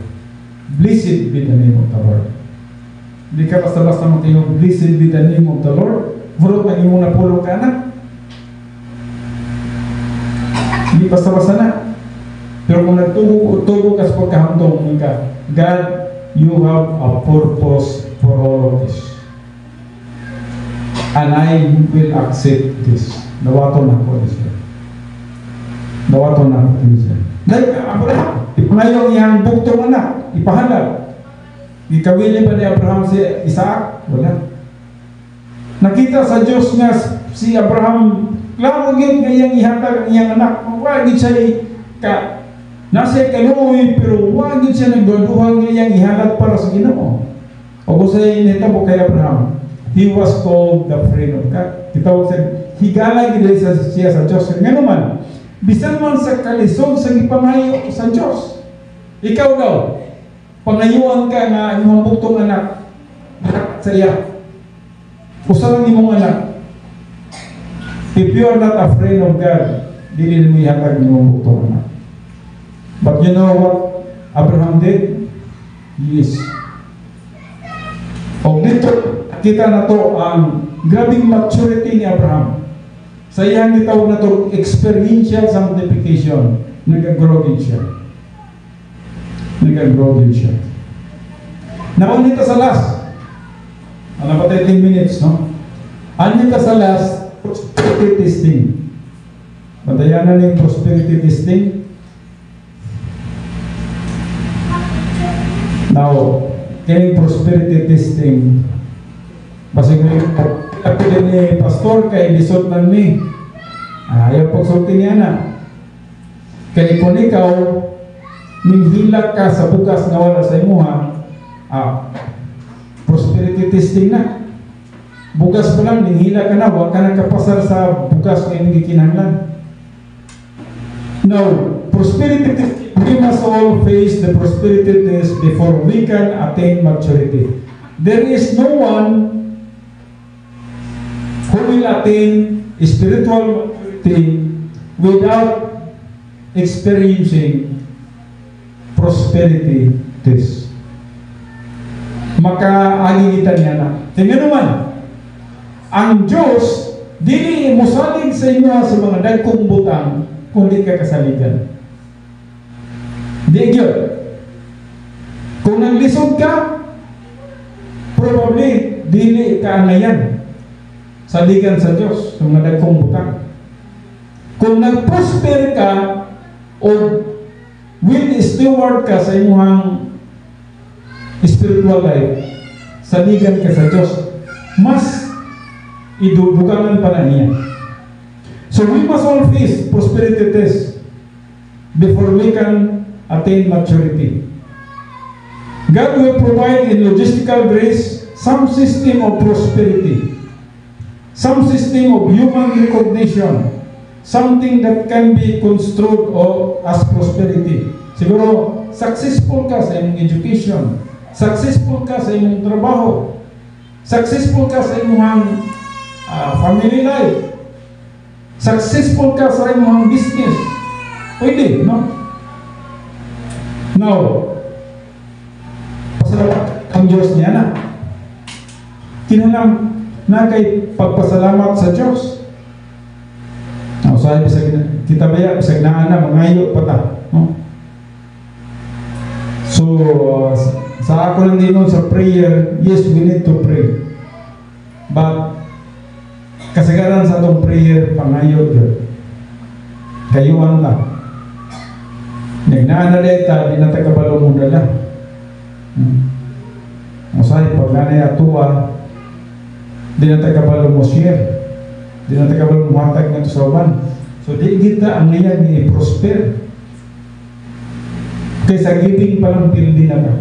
Speaker 1: Blessed be the name of the Lord. Hindi ka basta-basta magtingog, blessed be the name of the Lord. Fruit ng imong napulong ka anak. Hindi basta-basta na. Pero kung nagtubo ka sa pagkahantong ka, God, you have a purpose for all of this. And I will accept this. Nawato na ako this. Nawato na ako this. Dahil Abraham, ipangayong iyang buktong anak, ipahalal. Ikawili ba ni Abraham si Isaac? Wala. Nakita sa Diyos nga si Abraham, klaro gid nga iyang ihatag ang iyang anak. Wag gid siya ka nasa kaluoy, pero wag gid siya nagduduhang nga iyang ihatag para sa Ginoo. O kusay nitabo kay Abraham, he was called the friend of God. Kitawag sa higala gid siya sa Diyos. Nga naman, bisan man sa kalisod sa ipangayo sa Diyos, ikaw daw, pangayuan ka nga imong buktong anak sa iya. Usalan imong anak. If you are not afraid of God, dili mo ihatag imong buktong anak. But you know what Abraham did? Yes. O dito, kita na to ang grabing maturity ni Abraham. Sa iyang gitawag na to experiential sanctification. Nag-grow din siya. Nag-grow din siya. Naunita sa last. Ano pa 10 minutes, no? Anita sa last, prosperity testing. Batayanan na yung prosperity testing. Now, kaya prosperity testing, basig mo yung ako din ni pastor kay lisod man ni. Ayaw pagsulti niya na. Kaya kung ikaw, ninghilak ka sa bukas na wala sa imuha, prosperity testing na. Bukas pa lang, ninghila ka na, huwag ka nakapasar sa bukas na hindi kinahanglan. Now, prosperity testing, we must all face the prosperity test before we can attain maturity. There is no one who will attain spiritual maturity without experiencing prosperity test. Makaaligitan niya na. Tingnan naman, ang Diyos, dili musalig sa inyo sa mga dagkong butang kung di ka kasaligan. Di yun. Kung naglisod ka, probably dili ka na yan. Saligan sa Diyos sa mga dagkong butang. Kung nag-prosper ka o will steward ka sa imuhang spiritual life, saligan ka sa Diyos, mas idudugangan pa na niya. So we must all face prosperity test before we can attain maturity. God will provide in logistical grace some system of prosperity, some system of human recognition, something that can be construed as prosperity. Siguro, successful ka sa iyong education, successful ka sa iyong trabaho, successful ka sa iyong family life, successful ka sa iyong business. Pwede, no? Now, pasalamat ang Diyos niya na. Kinanam na kay pagpasalamat sa Diyos. Now, sabi sa kita baya, bisag na ana, mangayo pa ta. No? So, sa ako lang din sa prayer, yes, we need to pray. But, kasagaran sa itong prayer, pangayo yun. Kayuan lang. Nagnaan na deta, di na tagabalo mo dala. Masay, pag nanay atuwa, di na tagabalo mo share. Di na tagabalo mo hatag na ito sa uman. So, di kita ang ngayon i-prosper. Kaysa giving palang pildi na ka.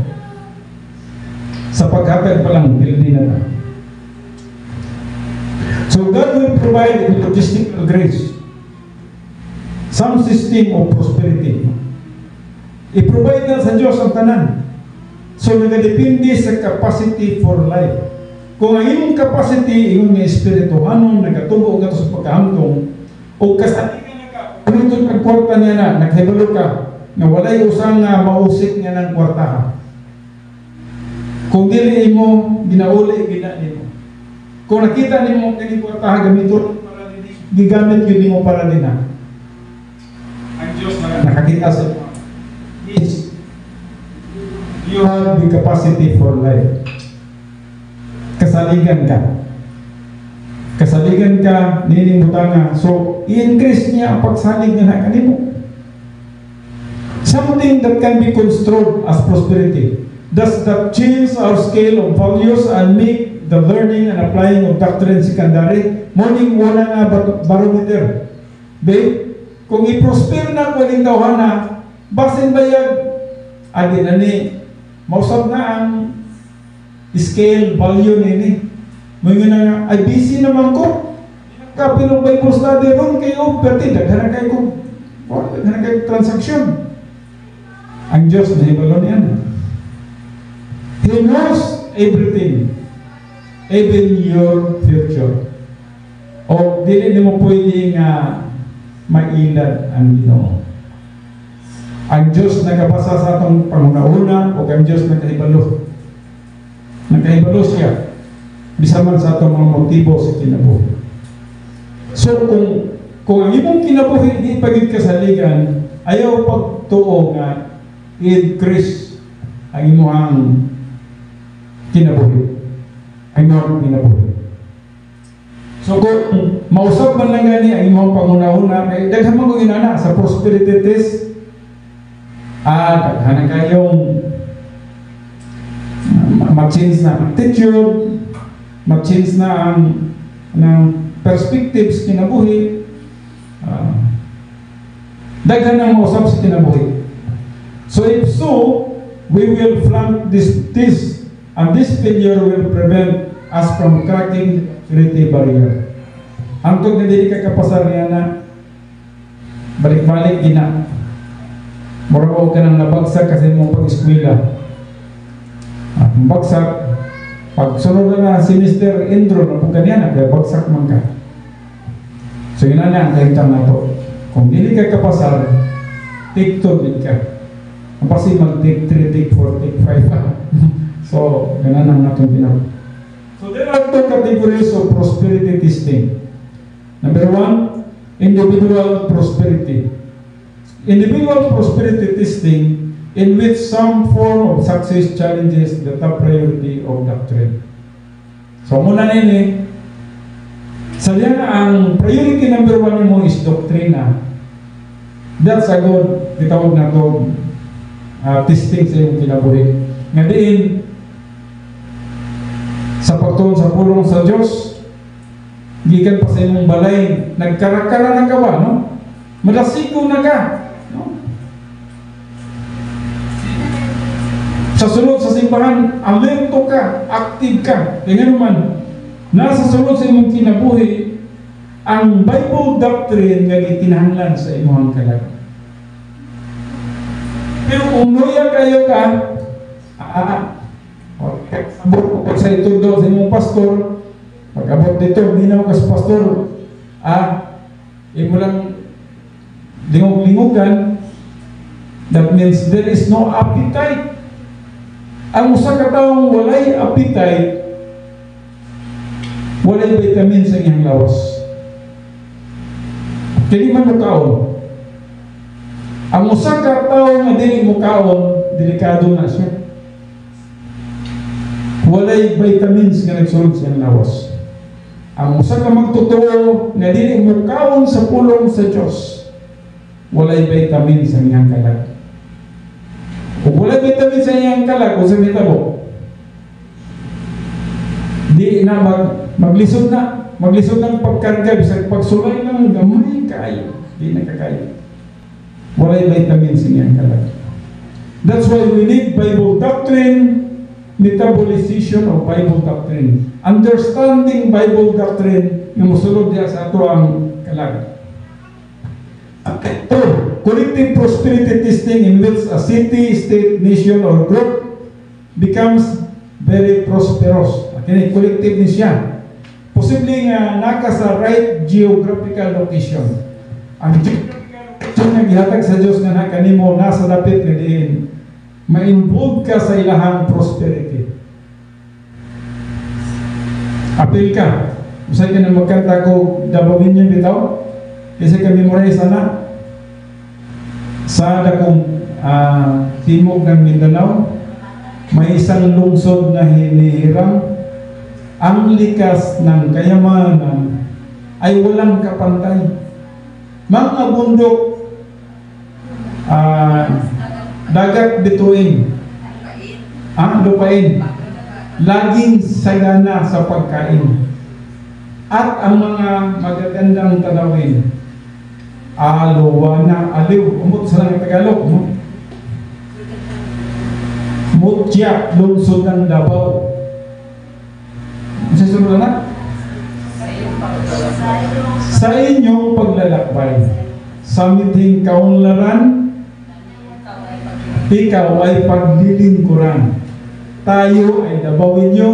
Speaker 1: Sa paghatag palang pildi na ka. So God will provide in logistical grace some system of prosperity. I-provide na sa Diyos ang tanan. So nagadepende sa capacity for life. Kung ang iyong capacity, iyong espiritu, anong nagatubo ka sa pagkahamtong, o kasaligan na ka, kung ito nagkwarta niya na, naghibalo ka, na walay usang mausik niya ng kwartaha. Kung dili mo, ginauli, ginani mo. Kung nakita ni mo kini kwartaha gamito para din, gigamit yun mo para din ha. Ang Diyos na nakakita sa yes, you have the capacity for life. Kasaligan ka. Kasaligan ka, ninimutan nga. So, i-increase niya ang pagsalig na kanimo. Something that can be construed as prosperity. Does that change our scale of values and make the learning and applying of doctrine secondary? Morning wala nga barometer. Babe, kung i-prosper na ko ning tawhan na, basin bayag, adin ani, mausap na ang scale value nini. Mga nga, ay busy naman ko. Kapilong Bible study ron kayo, perti, daghan kayo kung, daghan kayo transaction. Ang Diyos na ibalo niyan. He knows everything, even your future. O dili mo pwedeng mailad ang Ginoo. Ang Diyos nagabasa sa atong pangunahuna o ang Diyos nagkahibalo. Nagkahibalo siya. Bisa man sa atong mga motibo sa kinabuhi. So kung ang imong kinabuhi di pagid kasaligan, ayaw pagtuo nga i-increase ang imong kinabuhi. Ang imong kinabuhi. So kung mausap man lang gani ang imong pangunahuna, kay daghan man ko ginana sa prosperity test, daghan kayong mag-change na attitude, mag-change na ang perspectives kinabuhi, daghan ang mausap sa kinabuhi. So if so, we will flunk this and this failure will prevent us from cracking creative barrier. Ang tug na dili ka kapasar niya na balik-balik gina. Muraw ka nang nabagsak kasi mong pag-eskwela. At bagsak, pag sunod na si Mr. Indro na kung ganyan, bagsak man ka. So yun na ang kahintang na to. Kung dili ka kapasar, take 2 din ka. Kapasi mag-take 3, take 4, take 5. So, ganun ang natong ginagawa. So there are 2 categories of prosperity testing. Number 1, individual prosperity. Individual prosperity testing in which some form of success challenges the top priority of doctrine. So muna nini, sadya na ang priority number 1 mo is doktrina. That's a good, itawag na to, testing sa iyong kinabuhi. Nga diin, sa pagtuon sa pulong sa Diyos, gikan pa sa imong balay, nagkarakara na ka ba, no? Madasigo na ka, no? Sa sulod sa simbahan, alerto ka, active ka. Kaya naman, nasa sulod sa imong kinabuhi, ang Bible doctrine nga gikinahanglan sa imong kalag. Pero kung loyal kayo ka, sabot sa ito daw sa imong pastor, pag-abot dito, minaw ka sa pastor, imo lang lingog-lingogan, that means there is no appetite. Ang usa ka taong walay appetite, walay vitamin sa iyang lawas. Kini man mo kaon. Ang usa ka taong nga dili mo kaon, delikado na siya. Walay vitamins nga nagsulod sa iyang lawas. Ang usa ka magtotoo nga dili mo kaon sa pulong sa Dios, walay vitamins sa iyang kalag. Kung walay vitamins sa iyang kalag, kung sa mitabo, di na maglisod ng pagkarga, bisag pagsulay ng gamay kaayo, di na kakayo. Walay vitamins sa iyang kalag. That's why we need Bible doctrine, metabolization of Bible doctrine. Understanding Bible doctrine yung musulod diya sa ato ang kalag. Collective prosperity testing in which a city, state, nation, or group becomes very prosperous. Kini collective ni siya. Posibleng naka sa right geographical location. Ang geographical location nga gihatag sa Dios nga kanimo nasa dapit nga diin, ma-involve ka sa ilahang prosperity. Apil ka. Usay ka na magkanta ko dabawin niya bitaw. Kasi kami memorize na sa dakong timog ng Mindanao, may isang lungsod na hinihiram. Ang likas ng kayamanan ay walang kapantay. Mga bundok, dagat bituin, lupain, laging sagana sa pagkain. At ang mga magagandang tanawin, aluwana, aliw, umot sa lang Tagalog, no? Mutya, lungsod ng Davao. Susunod na? Sa inyong paglalakbay, sa miting kaunlaran, ikaw ay paglilingkuran. Tayo ay dabawin nyo,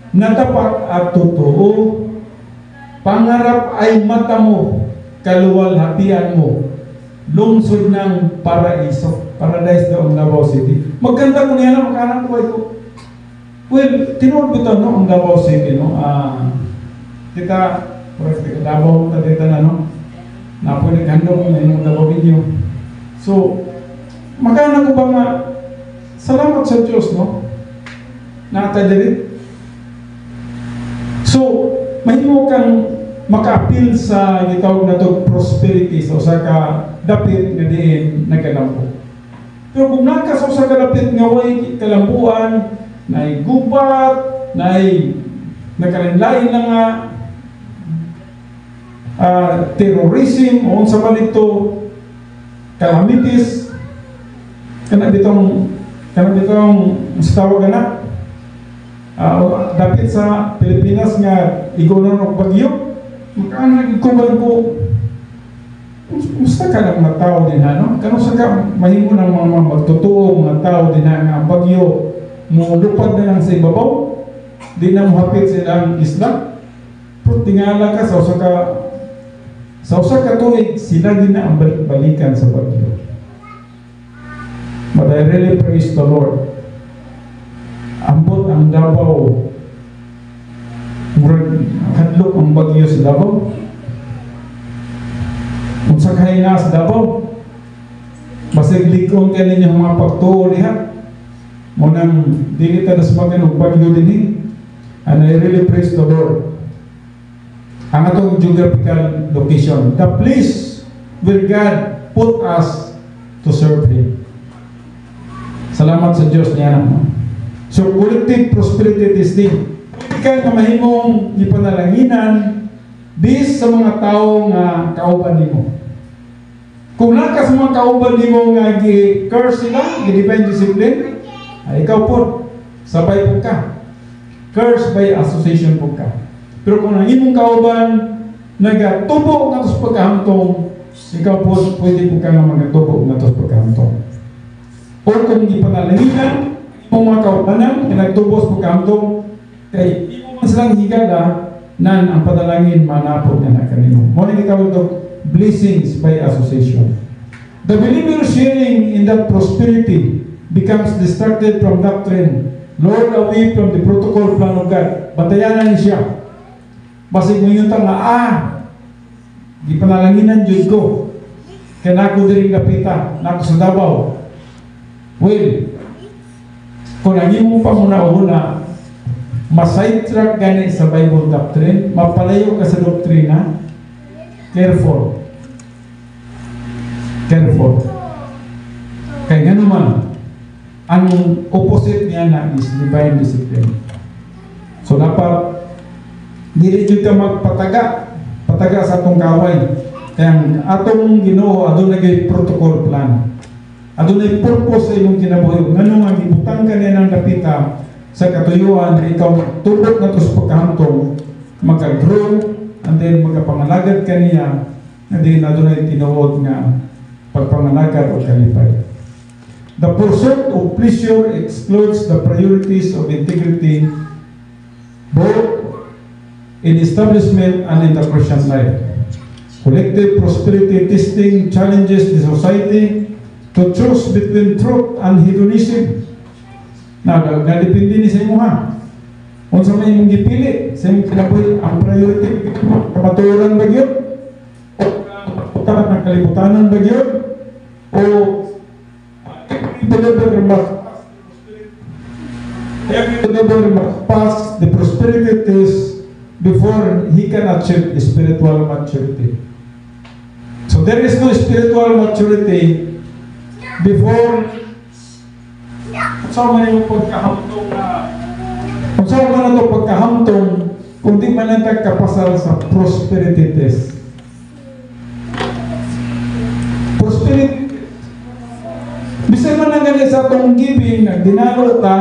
Speaker 1: natapat at totoo. Pangarap ay mata mo, kaluwalhatian mo, lungsod ng paraiso. Paradise daw ang Davao City. Magkanta ko niya na, makanan ko ito. Well, tinuod bitaw no ang Davao City, no? Kita, Davao, dito na, no? Napunin handong ng Davao video. So, makanan ko ba nga, salamat sa Diyos, no? nata diri. So, mahimo kang maka-appeal sa gitawag na to prosperity so sa ka dapit nga diin nagalampo. Pero kung naka sa usa ka dapit nga way kalampuan, nay gubat, nay nakalinlain na nga terrorism o unsa man ito calamities kana bitong tawag na dapit sa Pilipinas nga igunon og bagyo magkana ikuban ko musta ka lang mga tao din ano kano sa ka mahimo ng mga magtotoo mga tao din nga bagyo mo lupad na lang sa ibabaw di na mohapit silang isla pero tingala ka sa usa ka tuig sila din na ang balik-balikan sa bagyo. But I really praise the Lord. Ambot ang Davao. Murag hadlok ang bagyo sa Davao. Unsa kay na sa Davao? Basig likon kay ninyo mga pagtuo diha. Mo nang dili ta nasmagan og bagyo dinhi. And I really praise the Lord. Ang atong geographical location, the place where God put us to serve Him. Salamat sa Diyos niya. So, collective prosperity this thing. Pwede ka na mahimong ipanalanginan based sa mga tao nga kauban nimo. Kung naka sa mga kauban nimo nga gi-curse sila, gi-divine discipline, ay ikaw po, sabay po ka. Curse by association po ka. Pero kung ang imong kauban nagatubo nga sa pagkahamtong, ikaw po pwede po ka nga magatubo nga sa pagkahamtong. O kung ipanalanginan imong mga kaubanan nga nagtubo sa pagkahamtong, kay imo man silang higala nan ang panalangin manapod na kanimo. Mo ni ikaw ito blessings by association. The believer sharing in that prosperity becomes distracted from doctrine, lured away from the protocol plan of God. Batayanan siya. Basig mo yung tanga, di panalanginan Diyos ko. Kaya nako diring napita, nako sa Davao. Well, kung naging mo pa muna-una, masidetrack gani sa Bible doctrine, mapalayo ka sa doktrina, careful. Careful. Kaya nga naman, ang opposite niya na is divine discipline. So dapat dili jud ka pataga sa atong kaway. Kaya atong Ginoo adunay protocol plan. Adunay purpose sa imong kinabuhi. Ngano nga gibutang ka niya ng dapita sa katuyuan na ikaw tubot na to sa pagkahamtong, magka-grow, and then magkapangalagad ka niya, and then adunay tinuod nga pagpangalagad o kalipay. The pursuit of pleasure excludes the priorities of integrity both in establishment and in the Christian life. Collective prosperity testing challenges the society to choose between truth and hedonism. Nagdepende ni sa imo ha. Kung sa may imong gipili, sa imong kinabuhi, ang priority, kamaturan ba yun? O ng kalibutanan ba yun? O every believer must pass the prosperity test before he can achieve spiritual maturity. So there is no spiritual maturity before kung man yung pagkahamtong kung saan man ito pagkahamtong kung di man lang kapasal sa prosperity test. Prosperity bisan man lang gani sa atong giving na dinalo ta,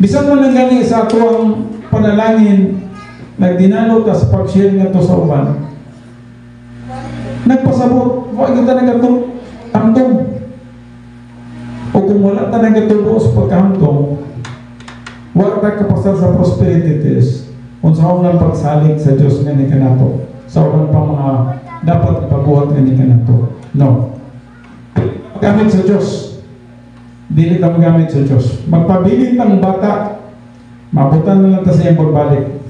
Speaker 1: bisan man lang gani sa atong panalangin nagdinalo ta sa pag-share nga to sa uban, nagpasabot wag kita nagatong hamtong. O kung wala ta nagatubo sa pagkahamtong, wag ta kapasal sa prosperity test kung sa unang pagsalig sa Diyos nga ni kanato, sa unang pa mga dapat ipabuhat nga ni kanato. No. Magamit sa Diyos. Dili ta magamit sa Diyos. Magpabilin tang bata, mabutan na lang ta sa iyang pagbalik.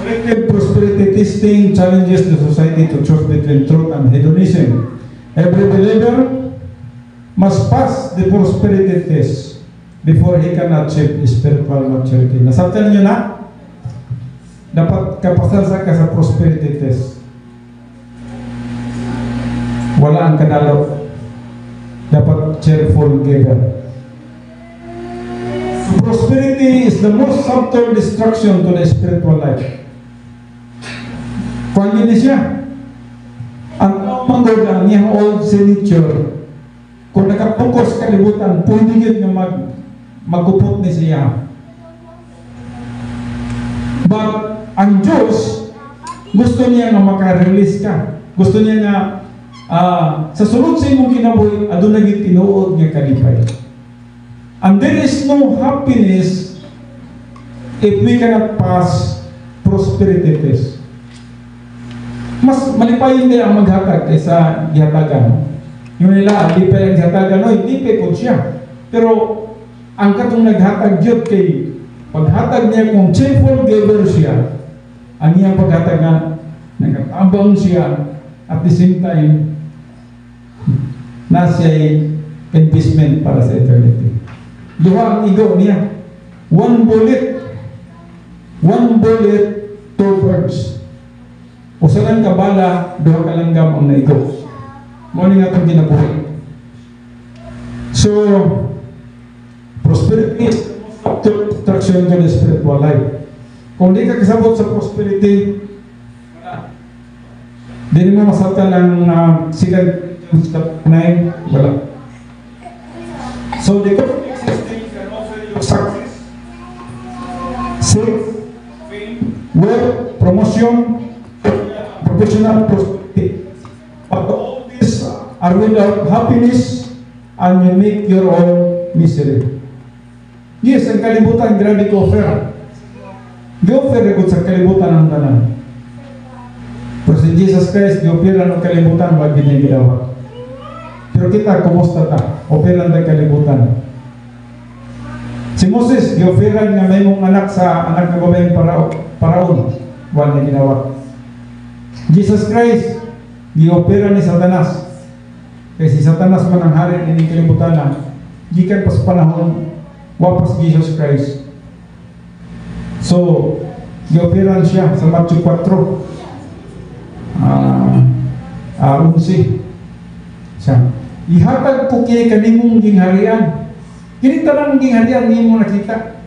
Speaker 1: Collective prosperity testing challenges the society to choose between truth and hedonism. Every believer must pass the prosperity test before he can achieve spiritual maturity. Nasabtan niyo na? Dapat kapasasa ka sa prosperity test. Wala ang kadalo. Dapat cheerful giver. Prosperity is the most subtle destruction to the spiritual life. Kung hindi siya, ang manggod ang niyang old signature, kung nakapokus sa kalibutan, pwede yun na magkupot ni siya. But ang Diyos, gusto niya na makarelease ka. Gusto niya na sa sunod sa imong kinabuhi, adun naging tinuod nga kalipay. And there is no happiness if we cannot pass prosperity test. Mas malipay hindi ang maghatag kaysa gihatagan. Yung nila, di pa yung gihatagan, no, hindi pa po siya. Pero ang katong naghatag yun kay paghatag niya kung cheerful giver siya, ang iyang paghatag nga, nagkabang siya at the same time, na siya investment para sa eternity. Duha ang igo niya. One bullet, two birds. Usalan ka bala, duha ka langgam ang naigo. Muna nga itong ginabuhi. So, prosperity is attraction to the spiritual life. Kung di ka kasabot sa prosperity, di mo masatan ang silag 9, wala. So, the success, safe, wealth, promotion, professional prosperity. But all these are without happiness and you make your own misery. Yes, ang kalibutan, grabe ko-offer. Gi-offer na sa kalibutan ng tanan. Pero si Jesus Christ, gi-offer ng kalibutan, wag ginagawa. Pero kita, kumusta ta? Offer ng kalibutan. Si Moses, gi-offeran nga may mong anak sa anak na babayang paraon. Wala na ginawa. Jesus Christ, gi-offeran ni Satanas. Kaya si Satanas man ang hari ni kalibutan na, gikan pas panahon, wapas Jesus Christ. So, gi-offeran siya sa Matthew 4. 11. Siya. Ihatag ko kay kanimong gingharian. Kinita lang ang gingharian, hindi mo nakita.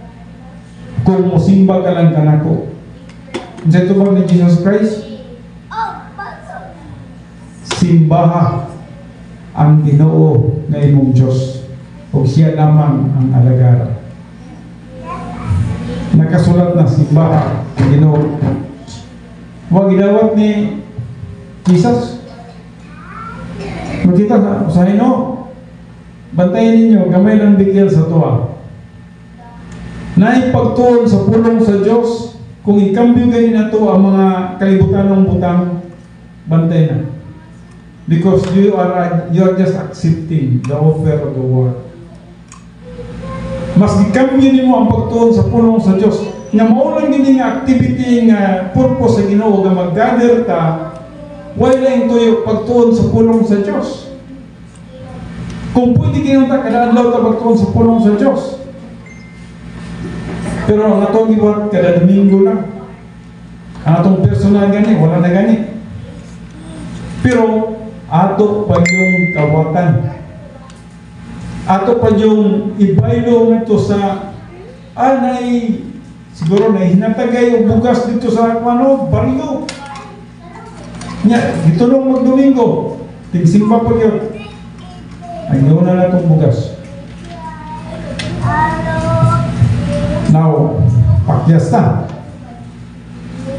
Speaker 1: Kung musimba ka lang kanako. Sa ito ba ni Jesus Christ? Simbaha ang Ginoo na imong Diyos. O siya lamang ang alagara. Nakasulat na simbaha ang Ginoo. Huwag ginawat ni Jesus. Makita sa ino, bantayan ninyo, gamay lang bigyan sa tuwa. Naipagtuon sa pulong sa Diyos, kung ikambyo ganin na to ang mga kalibutan ng butang, bantay na. Because you are just accepting the offer of the world. Mas ikambyo nimo ang pagtuon sa pulong sa Diyos, nga maulang gini nga activity nga purpose sa Ginoo nga mag-gather ta, wala yung tuyo pagtuon sa pulong sa Diyos. Kung pwede kinunta, kada-adlaw ta pagtuon sa pulong sa Diyos. Pero ang atong iwat, kada Domingo lang. Ang atong personal gani, wala na gani. Pero, ato pa yung kawatan. Ato pa yung ibaylo nito sa anay, siguro na hinatagay yung bugas dito sa baryo. Nya, dito nung mag-Domingo, tingsimba pa yun. Ay, na na itong bugas. Now, pakyas na.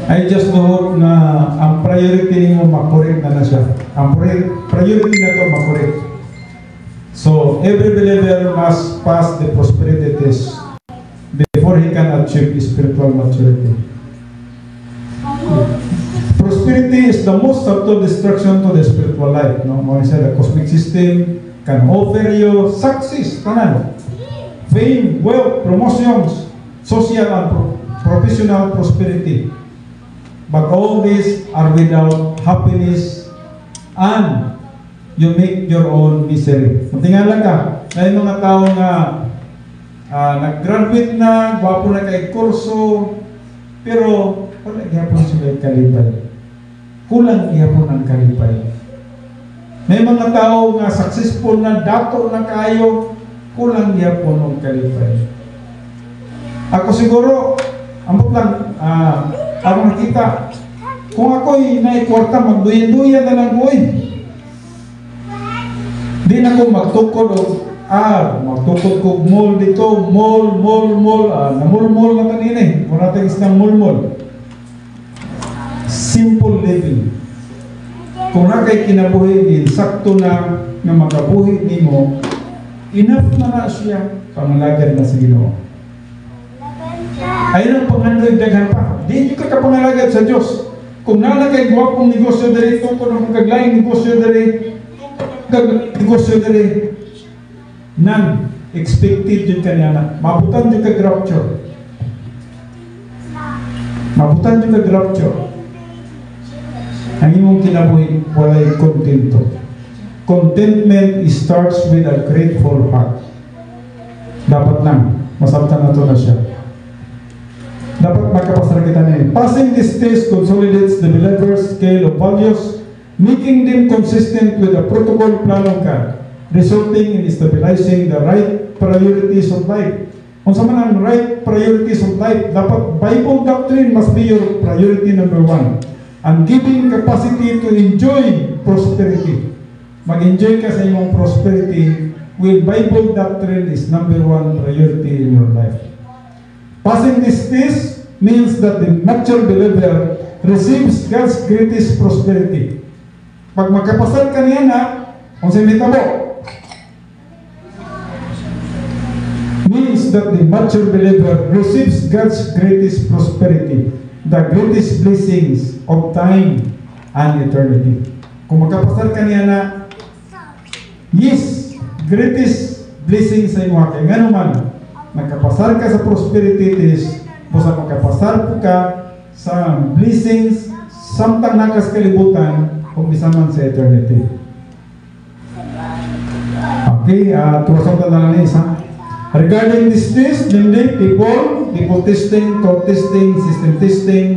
Speaker 1: I just hope na ang priority mo makorek na siya. Ang priority na ito makorek. So, every believer must pass the prosperity test before he can achieve spiritual maturity. Prosperity is the most subtle destruction to the spiritual life. No? When I said the cosmic system can offer you success, fame, wealth, promotions, social and professional prosperity. But all these are without happiness and you make your own misery. Kung tingala ka, may mga tao nga nag-graduate na, gwapo na kay kurso, pero wala gyapon sila kalipay. Kulang gyapon ang kalipay. May mga tao nga successful na, dato na kayo, kulang gyapon ang kalipay. Ako siguro, ambot lang, ako nakita, kung ako'y naikwarta, magduyan-duyan na lang ko Di na ko magtukod o, magtukod ko mall dito, mall, namul-mall na kanina kung natin isang mall. Simple living. Kung na kay kinabuhi din, sakto na makabuhi ni mo, enough na siya, pangalagad na sa Ginoo. Ayun ang pangandoy daghan pa. Di nyo ka pangalagad sa Diyos. Kung nalagay guwapong negosyo dali, tungkol ng kaglayang negosyo dali, non-expected yun kanya. Mabutan yun kag-rapture. Ang imong kinabuhi, walay kontento. Contentment starts with a grateful heart. Dapat lang, masabtan na ito na siya. Dapat makapasara kita na yun. Passing this test consolidates the believer's scale of values, making them consistent with the protocol plan of God, resulting in stabilizing the right priorities of life. Kung sa man ang right priorities of life, dapat Bible doctrine must be your priority number one. And giving capacity to enjoy prosperity. Mag-enjoy ka sa iyong prosperity with Bible doctrine is number one priority in your life. Passing this test means that the mature believer receives God's greatest prosperity. Pag magkapasal ka niya na, kung sa mitabo, means that the mature believer receives God's greatest prosperity, the greatest blessings of time and eternity. Kung magkapasal ka niya na, yes, greatest blessings sa imo kay ngano man nagkapasar ka sa prosperity test, busa magkapasar ka sa blessings samtang nakas kalibutan kung bisa man sa eternity. Okay, tuwasang ka na lang isa. Regarding this test, namely people testing, code testing, system testing,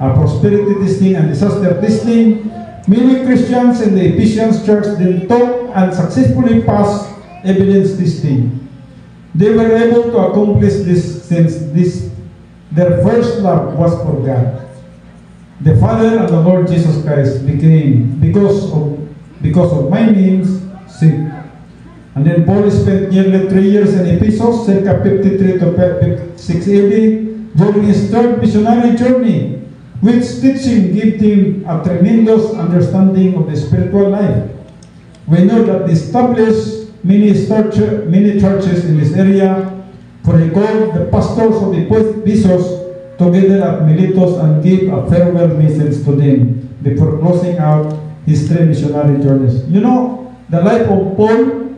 Speaker 1: prosperity testing, and disaster testing, many Christians in the Ephesians church then took and successfully passed evidence testing. They were able to accomplish this since their first love was for God. The Father and the Lord Jesus Christ became, because of my name's sake. And then Paul spent nearly 3 years in Ephesus, circa 53 to 6 AD, during his third missionary journey, which teaching gave him a tremendous understanding of the spiritual life. We know that they established many churches in this area, for he called the pastors of the Ephesus together at Miletus and gave a farewell message to them before closing out his 3 missionary journeys. You know, the life of Paul,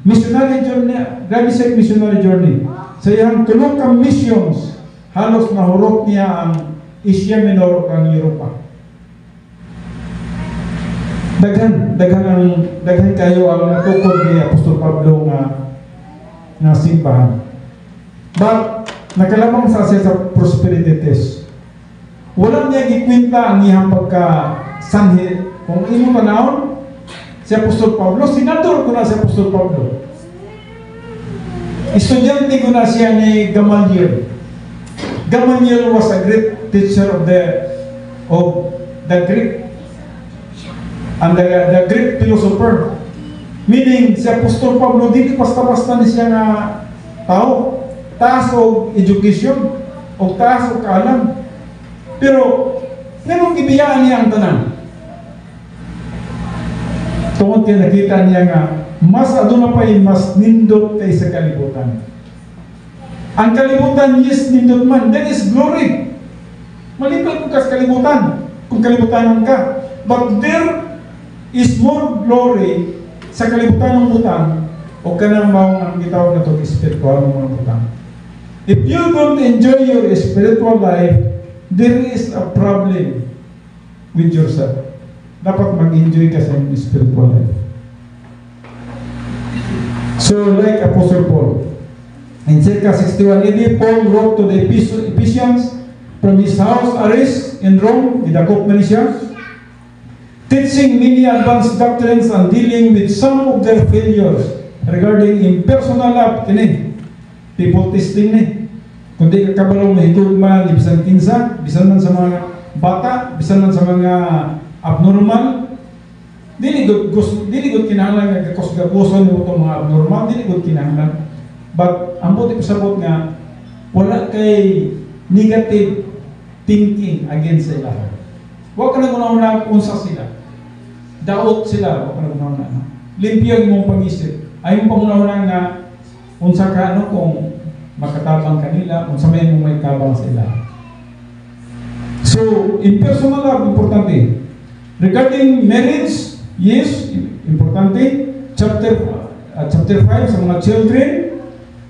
Speaker 1: missionary journey, grabe siya missionary journey. Sa iyang tulong kang missions, halos nahurot niya ang Asia Minor o ang Europa. Daghan kayo ang natukod ni Apostol Pablo nga simbahan. But nakalamang sa siya sa prosperity test. Walang niya gikwenta ang iyang pagka-sanhi. Kung imo panahon, si Apostol Pablo, senador ko na si Apostol Pablo. Estudyante ko na siya ni Gamaliel. Gamaliel was a great teacher of the Greek and the Greek philosopher. Meaning, si Apostol Pablo, di basta-basta ni siya nga tao. Taas o education, o taas o kaalam. Pero, ganun gibiyaan niya ang tanan. Tungkol kaya nakita niya nga, mas aduna pa mas nindot kay sa kalibutan. Ang kalibutan, yes, nindot man. That is glory. Malipad mo ka sa kalibutan, kung kalibutan ka. But there is more glory sa kalibutan ng butang o kanang maong ang gitawag na ito spiritual ng mga butang. If you don't enjoy your spiritual life, there is a problem with yourself. Dapat mag-enjoy ka sa spiritual life. So like Apostle Paul, In circa 61 AD, Paul wrote to the Ephesians from his house arrest in Rome, idakop man siya, teaching many advanced doctrines and dealing with some of their failures regarding impersonal love. Kini, people testing ni. Kundi kakabalaw mahitugma, bisan kinsa, bisan man sa mga bata, bisan man sa mga abnormal, dili gud kinahanglan nga kakos-gakoson mo itong mga abnormal, dili gud kinahanglan. But ang buti pasabot nga wala kay negative thinking against sila. Wa ka na una unsa sila. Daot sila, wa ka na una. Limpyo ang imong pag-isip. Ay mong una nga unsa ka kung makatabang kanila, unsa may mong may kabang sila. So, in personal love, importante. Regarding marriage, yes, importante. Chapter 5 sa mga children,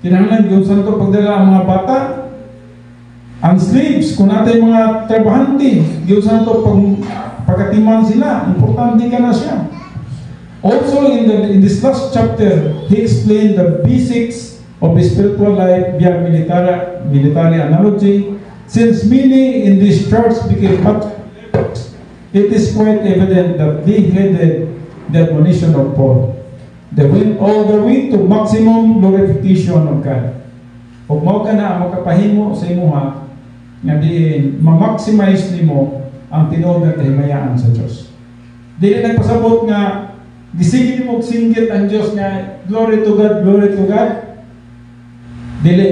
Speaker 1: kinahanglan yung santo pagdala ang mga bata. Ang slaves, kung natin mga trabahante, yung santo pagkatiman sila, importante ka na siya. Also, in this last chapter, he explained the basics of the spiritual life via military analogy. Since many in this church became much, it is quite evident that they heeded the admonition of Paul. They went all the way to maximum glorification of God. Kung mao ka na makapahimo sa imuha, nga diin ma-maximize nimo ang tinuod nga kahimayaan sa Dios. Dili nagpasabot nga gisigit mo singgit ang Dios nga glory to God, glory to God. Dili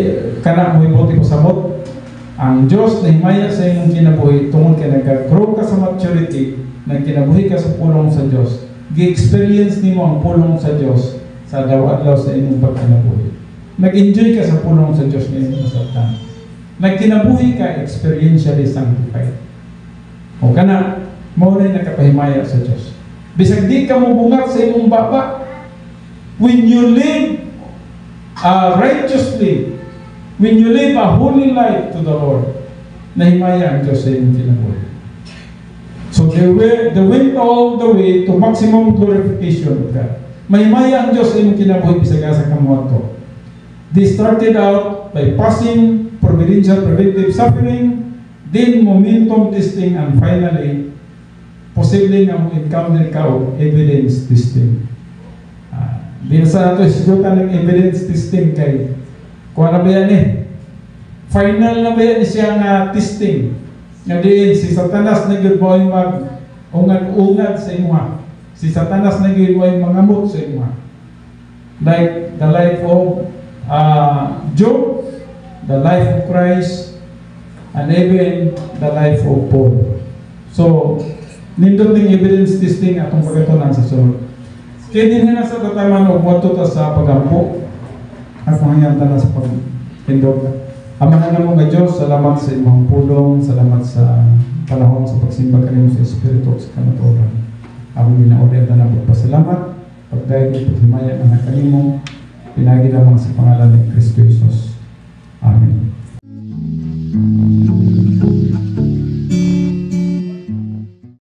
Speaker 1: kana mo ibuti pasabot ang Dios na himaya sa imong kinabuhi tungod kay nag-grow ka sa maturity, nagkinabuhi ka sa pulong sa Dios. Gi-experience nimo ang pulong sa Dios sa adlaw-adlaw sa imong pagkinabuhi. Nag-enjoy ka sa pulong sa Dios nga imong masabtan. Nagkinabuhi ka experientially sanctified. O kana mao na nakapahimaya sa Dios. Bisag di ka mo bungat sa imong baba, when you live righteously, when you live a holy life to the Lord, nahimaya ang Dios sa imong kinabuhi. So they went all the way to maximum glorification of God. Mahimaya ang Diyos sa imong kinabuhi bisag asa ka moadto. They started out by passing providential preventive suffering, then momentum testing, and finally, posible nga mo encounter ka o evidence testing. Di na sa nato isigutan ng evidence testing kay kuha na ba yan final na ba yan siya nga testing. Nga diin, si Satanas na yun mo ay mag-ungad sa imuha. Si Satanas na yun mo ay mangamot sa imuha. Like the life of Job, the life of Christ, and even the life of Paul. So, nindot ng evidence testing atong pagkatunan sa sunod. Kaya din na sa tataman o mwato ta sa pagampo, at mahangyan ta na sa pagkindog. Amahan na mo nga Diyos, salamat sa imong pulong, salamat sa panahon sa pagsimba kanimo sa Espiritu sa kamatuoran. Among ginauli at na pagpasalamat, pagdahil ko paghimaya na kanimo, pinagi lamang sa pangalan ni Kristo Jesus.